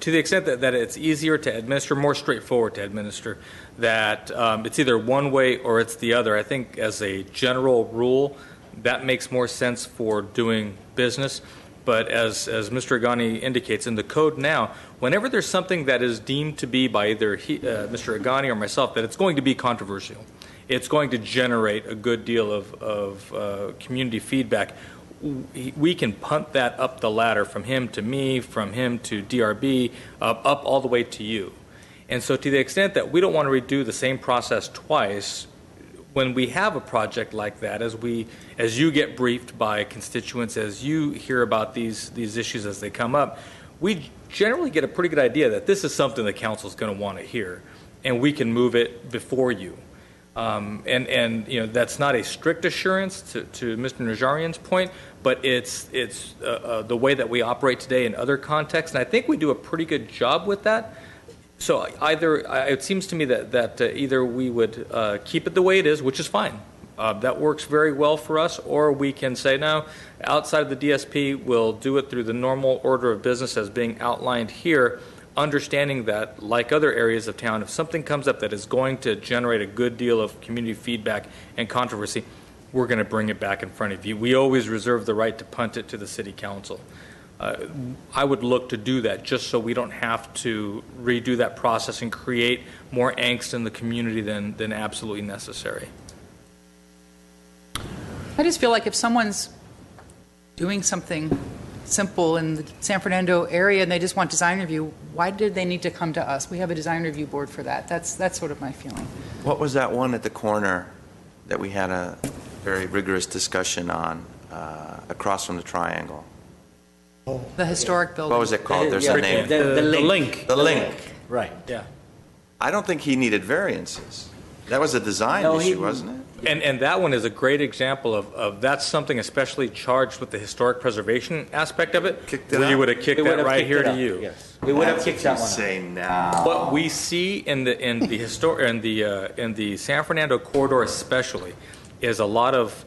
to the extent that it's easier to administer, more straightforward to administer, that it's either one way or it's the other. I think as a general rule, that makes more sense for doing business. But as Mr. Agani indicates in the code now, whenever there's something that is deemed to be by either Mr. Agani or myself that it's going to be controversial, it's going to generate a good deal of community feedback, we can punt that up the ladder from him to me, from him to DRB, up all the way to you. And so to the extent that we don't want to redo the same process twice, when we have a project like that, as you get briefed by constituents, as you hear about these issues as they come up, we generally get a pretty good idea that this is something the council is going to want to hear, and we can move it before you. And you know, that's not a strict assurance to Mr. Najarian's point, but it's the way that we operate today in other contexts, and I think we do a pretty good job with that. So it seems to me that either we would keep it the way it is, which is fine. That works very well for us, or we can say, no, outside of the DSP, we'll do it through the normal order of business as being outlined here, understanding that, like other areas of town, if something comes up that is going to generate a good deal of community feedback and controversy, we're going to bring it back in front of you. We always reserve the right to punt it to the city council. I would look to do that just so we don't have to redo that process and create more angst in the community than absolutely necessary. I just feel like if someone's doing something simple in the San Fernando area and they just want design review, why did they need to come to us? We have a design review board for that. That's sort of my feeling. What was that one at the corner that we had a very rigorous discussion on across from the triangle? The historic building. What was it called? There's a name. The link. The link. Right. Yeah. I don't think he needed variances. That was a design issue, wasn't it? And that one is a great example of that's something especially charged with the historic preservation aspect of it. Where you would have kicked that right here to you. Yes. We would have kicked that one out. Say now. What we see in the San Fernando corridor especially is a lot of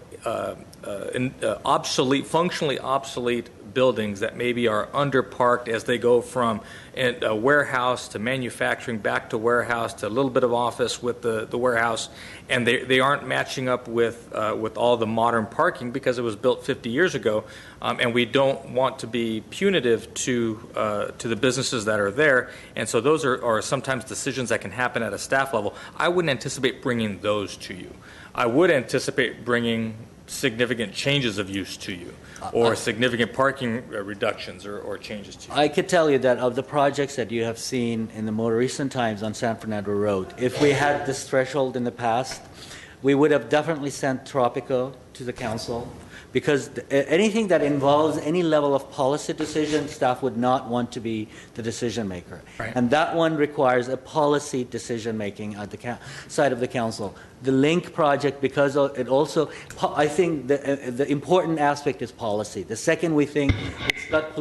functionally obsolete buildings that maybe are underparked as they go from a warehouse to manufacturing back to warehouse to a little bit of office with the warehouse, and they aren't matching up with all the modern parking because it was built 50 years ago, and we don't want to be punitive to the businesses that are there, and so those are sometimes decisions that can happen at a staff level. I wouldn't anticipate bringing those to you. I would anticipate bringing significant changes of use to you, or significant parking reductions or changes to you. I could tell you that of the projects that you have seen in the more recent times on San Fernando Road, if we had this threshold in the past, we would have definitely sent Tropico to the council, because anything that involves any level of policy decision, staff would not want to be the decision maker. Right. And that one requires a policy decision making at the side of the council. The Link project, because it also, I think the important aspect is policy. The second we think it's got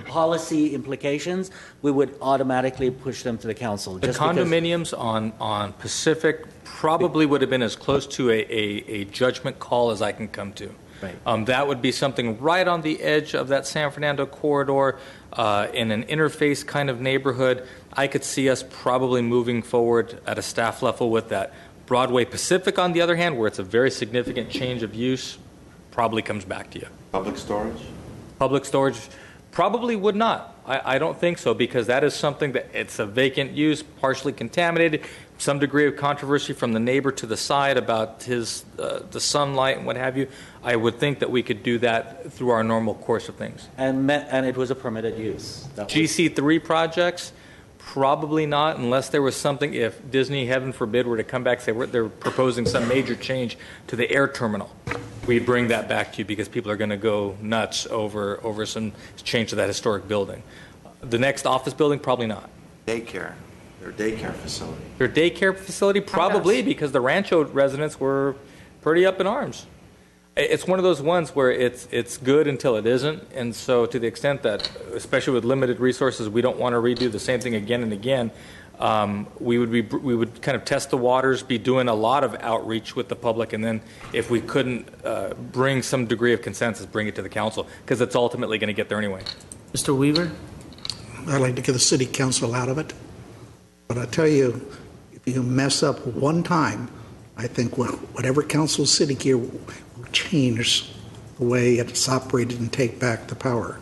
policy implications, we would automatically push them to the council. The condominiums on Pacific probably would have been as close to a judgment call as I can come to. Right. That would be something right on the edge of that San Fernando corridor in an interface kind of neighborhood. I could see us probably moving forward at a staff level with that. Broadway Pacific, on the other hand, where it's a very significant change of use, probably comes back to you. Public storage? Public storage probably would not. I don't think so, because that is something that it's a vacant use, partially contaminated. some degree of controversy from the neighbor to the side about his the sunlight and what have you, I would think that we could do that through our normal course of things. And it was a permitted use. GC3 projects, probably not, unless there was something, if Disney, heaven forbid, were to come back and say they're proposing some major change to the air terminal. We'd bring that back to you because people are going to go nuts over some change to that historic building. The next office building, probably not. Daycare. Their daycare facility. Their daycare facility, probably, because the Rancho residents were pretty up in arms. It's one of those ones where it's good until it isn't, and so to the extent that, especially with limited resources, we don't want to redo the same thing again and again. We would kind of test the waters, be doing a lot of outreach with the public, and then if we couldn't bring some degree of consensus, bring it to the council, because it's ultimately going to get there anyway. Mr. Weaver? I'd like to get the city council out of it. But I tell you, if you mess up one time, I think whatever council sitting here will change the way it's operated and take back the power.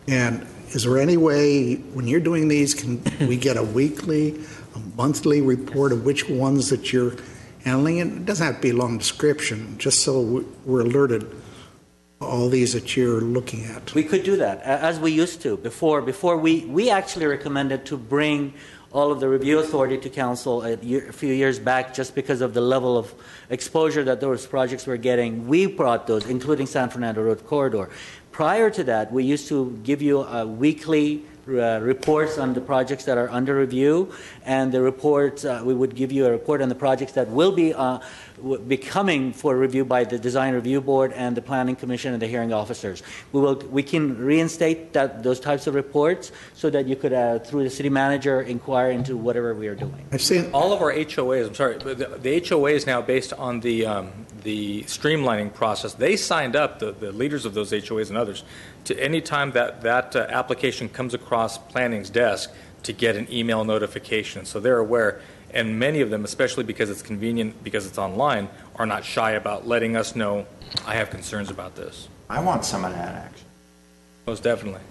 And is there any way, when you're doing these, can we get a weekly, a monthly report of which ones that you're handling? And it doesn't have to be a long description, just so we're alerted all these that you're looking at. We could do that, as we used to before. We actually recommended to bring all of the review authority to council a few years back, just because of the level of exposure that those projects were getting. We brought those, including San Fernando Road Corridor. Prior to that, we used to give you a weekly reports on the projects that are under review, and the reports, we would give you a report on the projects that will be coming for review by the Design Review Board and the Planning Commission and the hearing officers. We can reinstate those types of reports so that you could, through the city manager, inquire into whatever we are doing. I've seen all of our HOAs. I'm sorry, but the HOAs now, based on the streamlining process, they signed up, the leaders of those HOAs and others, to any time that application comes across planning's desk, to get an email notification. So they're aware, and many of them, especially because it's convenient, because it's online, are not shy about letting us know, I have concerns about this. I want some of that action. Most definitely.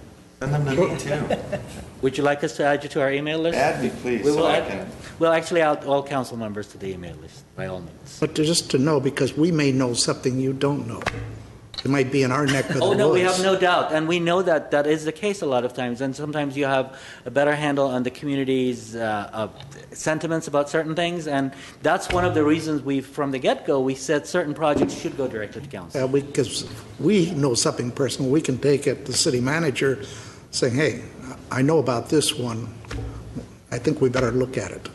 Send them to me too. Would you like us to add you to our email list? Add me, please. We'll actually add all council members to the email list, by all means. But just to know, because we may know something you don't know. It might be in our neck of the woods. Oh, no, we have no doubt. And we know that that is the case a lot of times. And sometimes you have a better handle on the community's sentiments about certain things. And that's one of the reasons from the get-go, we said certain projects should go directly to council. Because we know something personal. We can take it to the city manager saying, hey, I know about this one. I think we better look at it.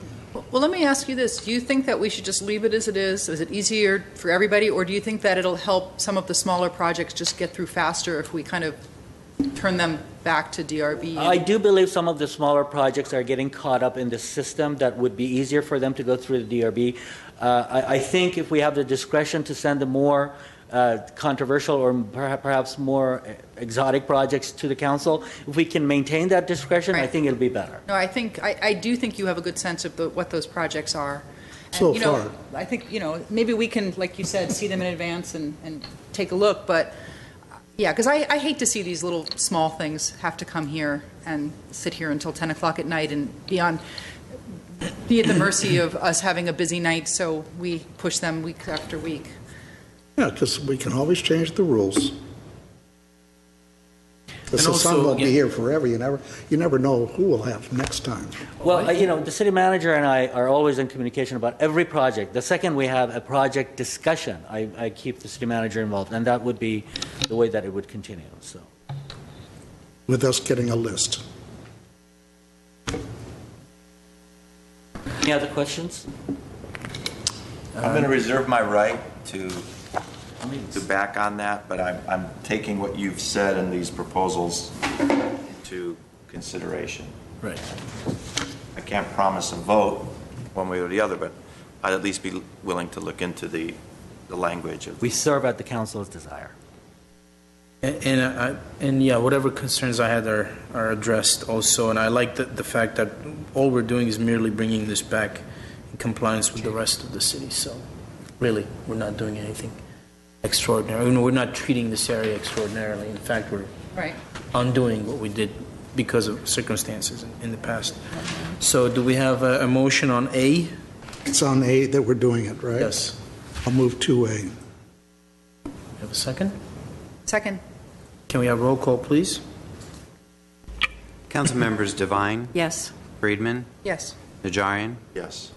Well, let me ask you this. Do you think that we should just leave it as it is? Is it easier for everybody? Or do you think that it'll help some of the smaller projects just get through faster if we kind of turn them back to DRB? I do believe some of the smaller projects are getting caught up in the system that would be easier for them to go through the DRB. I think if we have the discretion to send the more controversial or perhaps more exotic projects to the council, if we can maintain that discretion, right, I think it'll be better. No, I do think you have a good sense of what those projects are. And, so far. I think, maybe we can, like you said, see them in advance and take a look. But, yeah, because I hate to see these little small things have to come here and sit here until 10 o'clock at night and be at the mercy of us having a busy night, so we push them week after week. Yeah, because we can always change the rules. The sun won't be here forever. You never know who will have next time. Well, the city manager and I are always in communication about every project. The second we have a project discussion, I keep the city manager involved, and that would be the way that it would continue. So, with us getting a list. Any other questions? I'm going to reserve my right to back on that, but I'm taking what you've said in these proposals into consideration. Right. I can't promise a vote one way or the other, but I'd at least be willing to look into the language of. We serve at the council's desire. And yeah, whatever concerns I had are addressed also, and I like the fact that all we're doing is merely bringing this back in compliance with the rest of the city. So really, we're not doing anything extraordinary. We're not treating this area extraordinarily. In fact, we're undoing what we did because of circumstances in the past. So do we have a motion on A? It's on A that we're doing it, right? Yes. I'll move 2A. You have a second? Second. Can we have roll call, please? Council members Devine, Yes. Friedman, Yes. Najarian, Yes.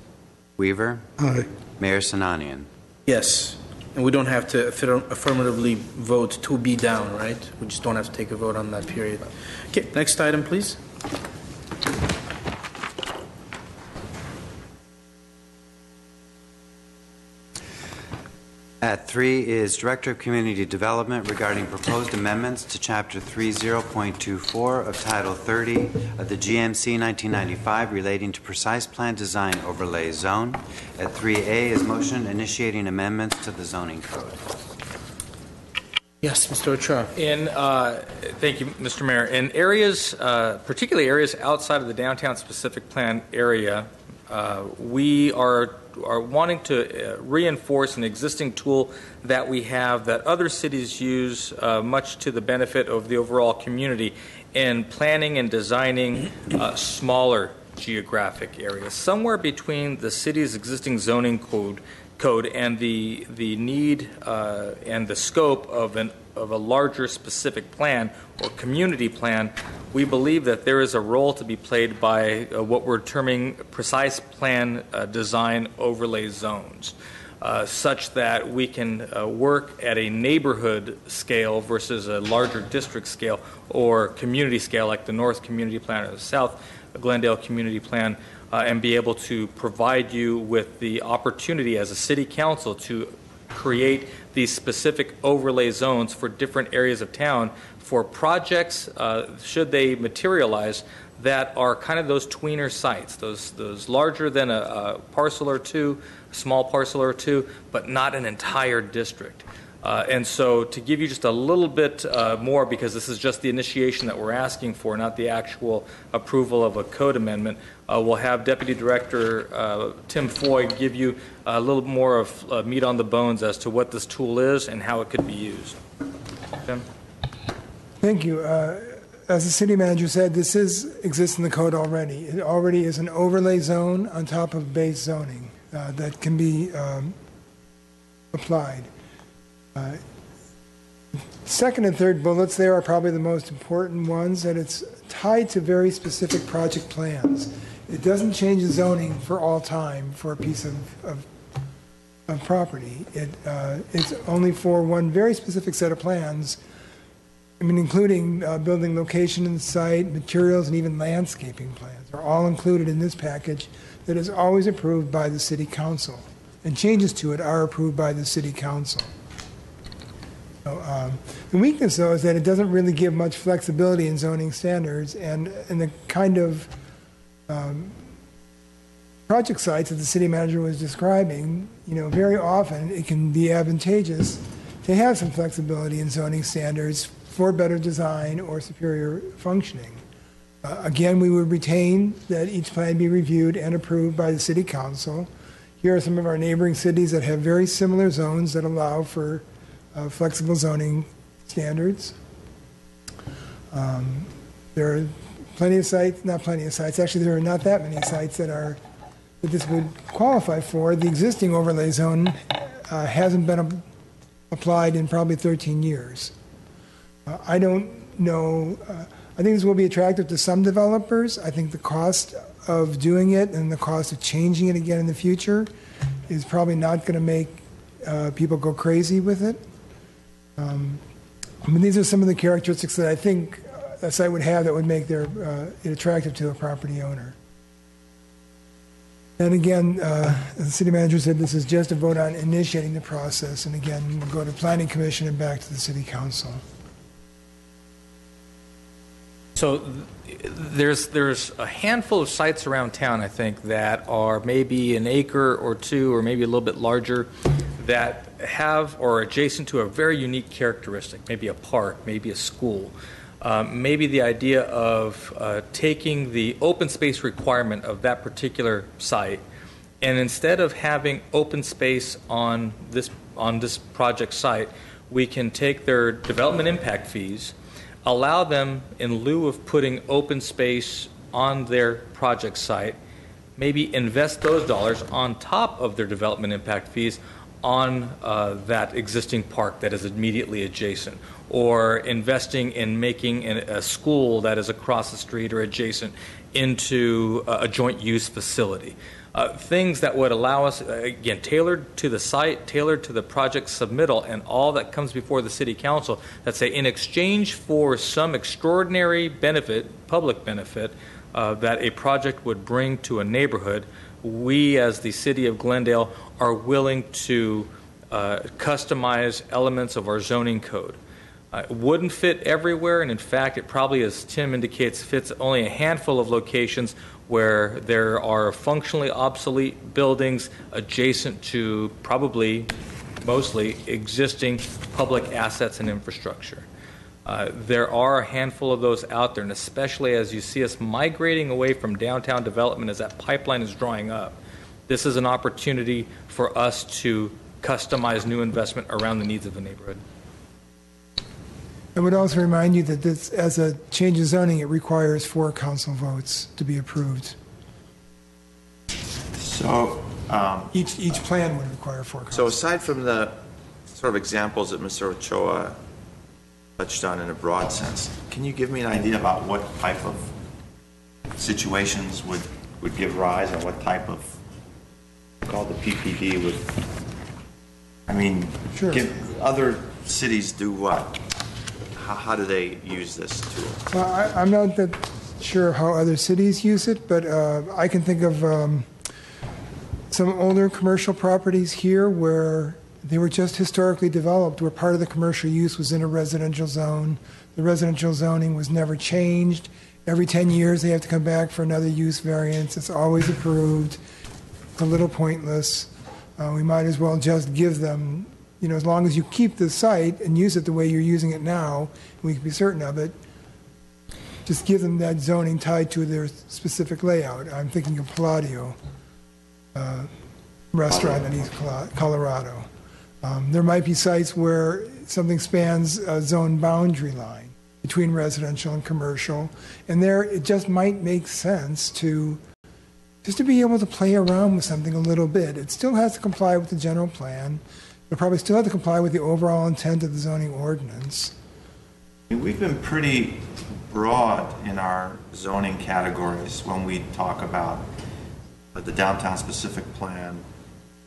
Weaver, Aye. Mayor Sinanian. Yes. And we don't have to affirmatively vote 2B down, right? We just don't have to take a vote on that period. Okay, next item, please. At 3 is Director of Community Development regarding proposed amendments to Chapter 30.24 of Title 30 of the GMC 1995 relating to precise plan design overlay zone. At 3A is motion initiating amendments to the zoning code. Yes, Mr. Ochoa. Thank you, Mr. Mayor. In areas, particularly areas outside of the downtown specific plan area, we are wanting to reinforce an existing tool that we have that other cities use much to the benefit of the overall community in planning and designing smaller geographic areas, somewhere between the city's existing zoning code and the need and the scope of a larger specific plan or community plan. We believe that there is a role to be played by what we're terming precise plan design overlay zones, such that we can work at a neighborhood scale versus a larger district scale or community scale like the North Community Plan or the South Glendale Community Plan, and be able to provide you with the opportunity as a city council to create these specific overlay zones for different areas of town for projects, should they materialize, that are kind of those tweener sites, those larger than a parcel or two, a small parcel or two, but not an entire district. And so to give you just a little bit more, because this is just the initiation that we're asking for, not the actual approval of a code amendment, we'll have Deputy Director Tim Foy give you a little more of meat on the bones as to what this tool is and how it could be used. Tim? Thank you. As the city manager said, this exists in the code already. It already is an overlay zone on top of base zoning that can be applied. Second and third bullets there are probably the most important ones, and it's tied to very specific project plans. It doesn't change the zoning for all time for a piece of property. It's only for one very specific set of plans, I mean, including building location in the site, materials, and even landscaping plans are all included in this package that is always approved by the city council, and changes to it are approved by the city council. So, the weakness, though, is that it doesn't really give much flexibility in zoning standards, and the kind of project sites that the city manager was describing, very often it can be advantageous to have some flexibility in zoning standards for better design or superior functioning. Again, we would retain that each plan be reviewed and approved by the city council. Here are some of our neighboring cities that have very similar zones that allow for flexible zoning standards. There are plenty of sites, not plenty of sites, actually there are not that many sites that this would qualify for. The existing overlay zone hasn't been applied in probably 13 years. I don't know, I think this will be attractive to some developers. I think the cost of doing it and the cost of changing it again in the future is probably not going to make people go crazy with it. These are some of the characteristics that I think a site would have that would make it attractive to a property owner. And again, as the city manager said, this is just a vote on initiating the process. And again, we'll go to Planning Commission and back to the city council. So there's a handful of sites around town, I think, that are maybe an acre or two or maybe a little bit larger that have or are adjacent to a very unique characteristic, maybe a park, maybe a school. Maybe the idea of taking the open space requirement of that particular site, and instead of having open space on this project site, we can take their development impact fees, allow them, in lieu of putting open space on their project site, maybe invest those dollars on top of their development impact fees on that existing park that is immediately adjacent, or investing in making a school that is across the street or adjacent into a joint use facility. Things that would allow us, again, tailored to the site, tailored to the project submittal, and all that comes before the City Council, that say in exchange for some extraordinary benefit, public benefit, that a project would bring to a neighborhood, we as the City of Glendale are willing to customize elements of our zoning code. It wouldn't fit everywhere, and in fact, it probably, as Tim indicates, fits only a handful of locations where there are functionally obsolete buildings adjacent to probably, mostly, existing public assets and infrastructure. There are a handful of those out there, and especially as you see us migrating away from downtown development as that pipeline is drawing up, this is an opportunity for us to customize new investment around the needs of the neighborhood. I would also remind you that this, as a change of zoning, it requires 4 council votes to be approved. So Each plan would require 4 council. So aside from the sort of examples that Mr. Ochoa touched on in a broad sense, can you give me an idea about what type of situations would give rise, and what type of, called the PPD would, I mean, Sure. Other cities do what? How do they use this tool? Well, I'm not that sure how other cities use it, but I can think of some older commercial properties here where they were just historically developed, where part of the commercial use was in a residential zone. The residential zoning was never changed. Every 10 years they have to come back for another use variance. It's always approved. It's a little pointless. We might as well just give them, you know, as long as you keep the site and use it the way you're using it now, we can be certain of it, just give them that zoning tied to their specific layout. I'm thinking of Palladio restaurant in East Colorado. There might be sites where something spans a zone boundary line between residential and commercial, and there it just might make sense to be able to play around with something a little bit. It still has to comply with the general plan. It'll probably still have to comply with the overall intent of the zoning ordinance. We've been pretty broad in our zoning categories when we talk about the downtown specific plan.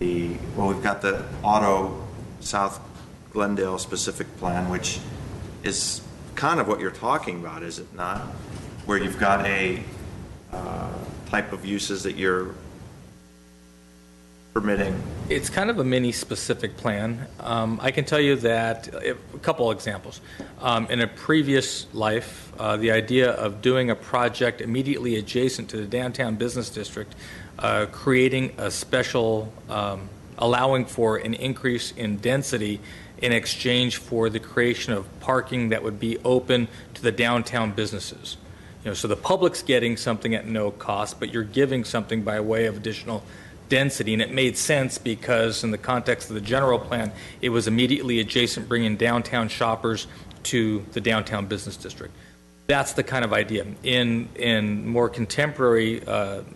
We've got the auto South Glendale specific plan, which is kind of what you're talking about, is it not? Where you've got a type of uses that you're permitting. It's kind of a mini specific plan. I can tell you that a couple examples. In a previous life, the idea of doing a project immediately adjacent to the downtown business district, creating a special, allowing for an increase in density in exchange for the creation of parking that would be open to the downtown businesses. You know, so the public's getting something at no cost, but you're giving something by way of additional density, and it made sense because in the context of the general plan, it was immediately adjacent, bringing downtown shoppers to the downtown business district. That's the kind of idea. In more contemporary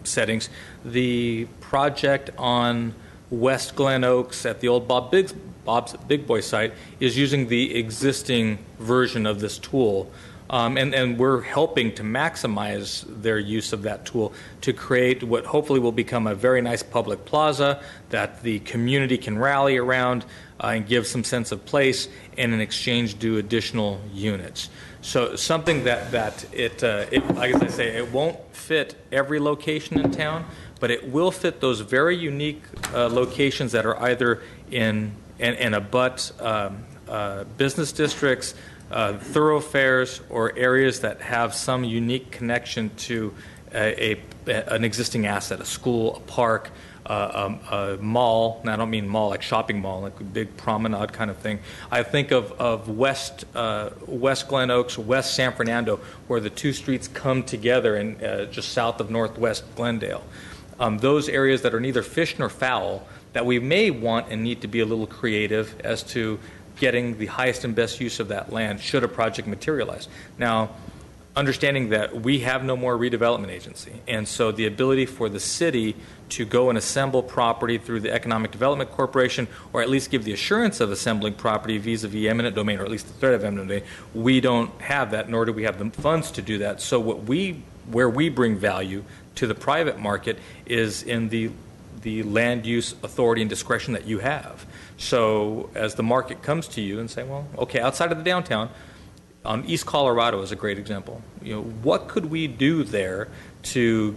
settings, the project on West Glen Oaks at the old Bob's Big Boy site is using the existing version of this tool. And we're helping to maximize their use of that tool to create what hopefully will become a very nice public plaza that the community can rally around and give some sense of place, and in exchange do additional units. So something that like I say, it won't fit every location in town, but it will fit those very unique locations that are either in abut business districts, thoroughfares, or areas that have some unique connection to an existing asset, a school, a park, a mall. And I don't mean mall like shopping mall, like a big promenade kind of thing. I think of West Glen Oaks, West San Fernando, where the two streets come together in just south of Northwest Glendale. Those areas that are neither fish nor fowl, that we may want and need to be a little creative as to getting the highest and best use of that land should a project materialize. Now, understanding that we have no more redevelopment agency. And so the ability for the city to go and assemble property through the Economic Development Corporation, or at least give the assurance of assembling property vis-a-vis eminent domain, or at least the threat of eminent domain, we don't have that, nor do we have the funds to do that. So where we bring value to the private market is in the land use authority and discretion that you have. So as the market comes to you and say, well, okay, outside of the downtown, on East Colorado is a great example. What could we do there to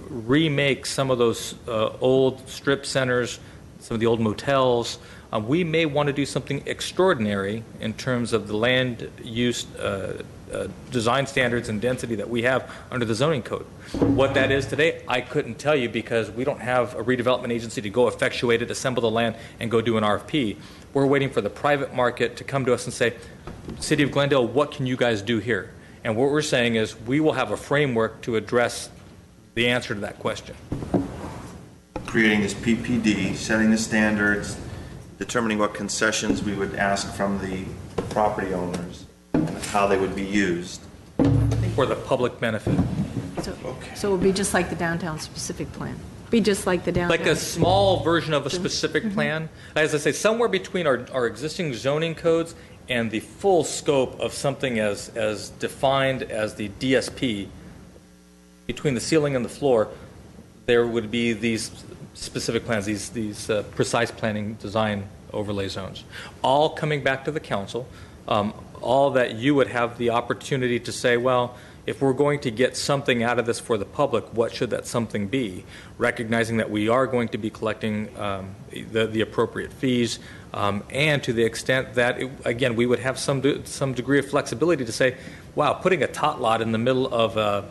remake some of those old strip centers, some of the old motels? We may want to do something extraordinary in terms of the land use design standards and density that we have under the zoning code. What that is today, I couldn't tell you, because we don't have a redevelopment agency to go effectuate it, assemble the land, and go do an RFP. We're waiting for the private market to come to us and say, City of Glendale, what can you guys do here? And what we're saying is we will have a framework to address the answer to that question. Creating this PPD, setting the standards, determining what concessions we would ask from the property owners, and how they would be used. For the public benefit. So it would be just like the downtown specific plan. Be just like the downtown. Like a small version of a specific plan. As I say, somewhere between our existing zoning codes and the full scope of something as defined as the DSP, between the ceiling and the floor, there would be these specific plans, these precise planning design overlay zones, all coming back to the council, all that you would have the opportunity to say, well, if we're going to get something out of this for the public, what should that something be? Recognizing that we are going to be collecting the appropriate fees, and to the extent that, again, we would have some degree of flexibility to say, wow, putting a tot lot in the middle of a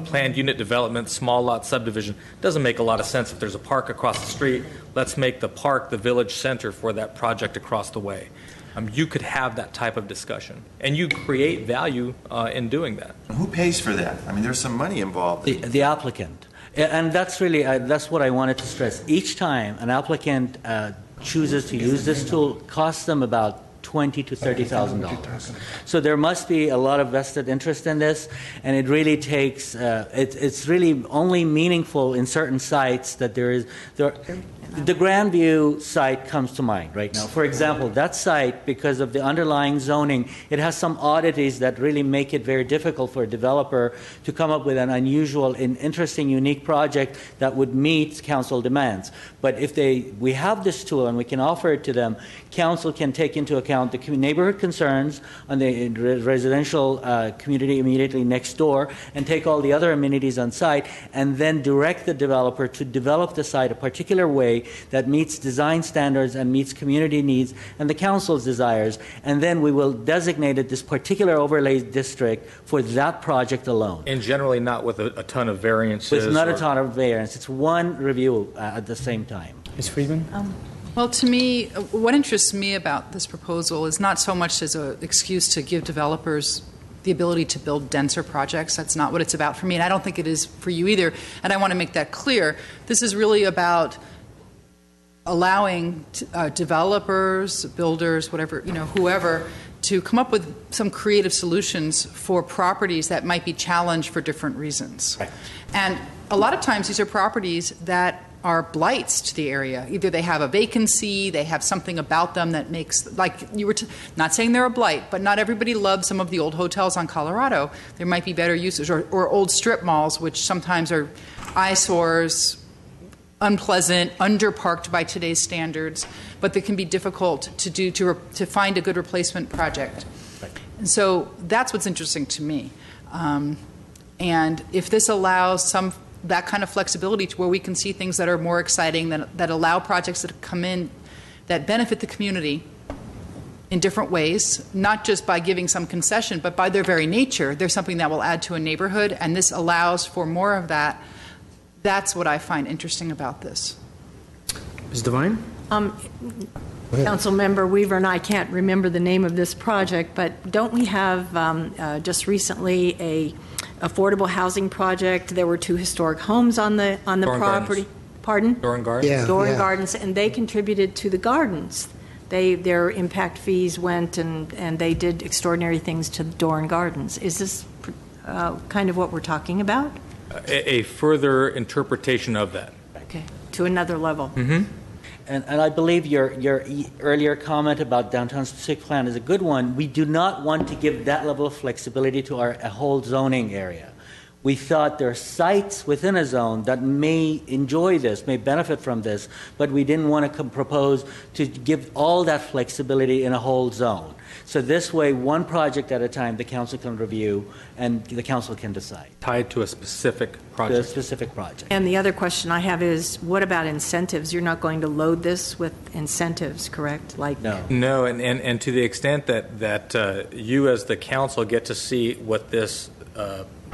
planned unit development, small lot subdivision, doesn't make a lot of sense. If there's a park across the street, let's make the park the village center for that project across the way. You could have that type of discussion, and you create value in doing that. Who pays for that? I mean, there's some money involved. The applicant. And that's really, that's what I wanted to stress. Each time an applicant chooses to use this tool, it costs them about $20,000 to $30,000. So there must be a lot of vested interest in this, and it really takes. It's really only meaningful in certain sites that there is. The Grandview site comes to mind right now. For example, that site, because of the underlying zoning, it has some oddities that really make it very difficult for a developer to come up with an unusual and interesting, unique project that would meet council demands. But if we have this tool and we can offer it to them, council can take into account the neighborhood concerns on the residential community immediately next door, and take all the other amenities on site, and then direct the developer to develop the site a particular way that meets design standards and meets community needs and the council's desires. And then we will designate it this particular overlay district for that project alone. And generally not with a ton of variances. It's not a ton of variance. It's one review at the same time. Ms. Friedman? Well, to me, what interests me about this proposal is not so much as an excuse to give developers the ability to build denser projects. That's not what it's about for me, and I don't think it is for you either. And I want to make that clear. This is really about allowing developers, builders, whatever, whoever, to come up with some creative solutions for properties that might be challenged for different reasons. Right. And a lot of times these are properties that are blights to the area. Either they have a vacancy, they have something about them that makes, like you were not saying they're a blight, but not everybody loves some of the old hotels on Colorado. There might be better uses, or old strip malls, which sometimes are eyesores, unpleasant, underparked by today's standards, but that can be difficult to do to find a good replacement project. Right. And so that's what's interesting to me. And if this allows that kind of flexibility to where we can see things that are more exciting, that allow projects that come in that benefit the community in different ways, not just by giving some concession, but by their very nature, there's something that will add to a neighborhood, and this allows for more of that. That's what I find interesting about this. Ms. Devine? Councilmember Weaver and I can't remember the name of this project, but don't we have just recently a affordable housing project? There were 2 historic homes on the property. Gardens. Pardon? Doran Gardens? Yeah, Doran yeah. Gardens, and they contributed to the gardens. their impact fees went and they did extraordinary things to Doran Gardens. Is this kind of what we're talking about? A further interpretation of that. Okay, to another level. Mm-hmm. And I believe your earlier comment about downtown specific plan is a good one. We do not want to give that level of flexibility to a whole zoning area. We thought there are sites within a zone that may enjoy this, may benefit from this, but we didn't want to propose to give all that flexibility in a whole zone. So this way, one project at a time, the council can review and the council can decide. Tied to a specific To a project. specific project. And the other question I have is, what about incentives? You're not going to load this with incentives, correct? Like No. No, and to the extent that you as the council get to see what this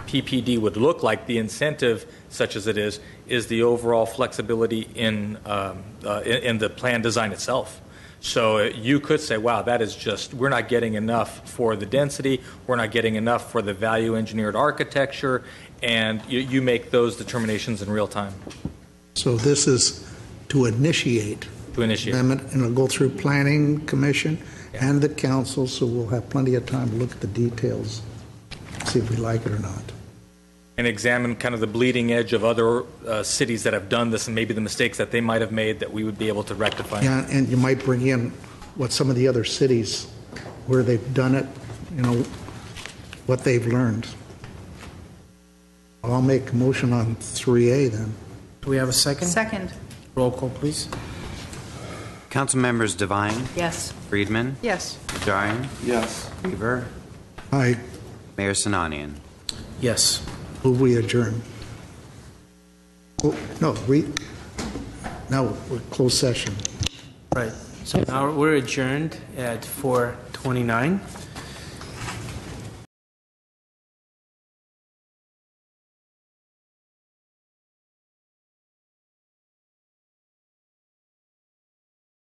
PPD would look like, the incentive, such as it is the overall flexibility in the plan design itself. So you could say, wow, that is just, we're not getting enough for the density, we're not getting enough for the value engineered architecture, and you make those determinations in real time. So this is to initiate. To initiate. Amendment, and it'll go through Planning Commission and the council, so we'll have plenty of time to look at the details, see if we like it or not. And examine kind of the bleeding edge of other cities that have done this and maybe the mistakes that they might have made that we would be able to rectify. Yeah, and you might bring in what some of the other cities where they've done it, what they've learned. I'll make a motion on 3A then. Do we have a second? Second. Roll call, please. Council members Devine, yes. Friedman, Yes. Najarian, Yes. Weaver, Aye, Mayor Sinanian. Yes. move we adjourn. Oh, no, now we're closed session. Right. So now we're adjourned at 4:29.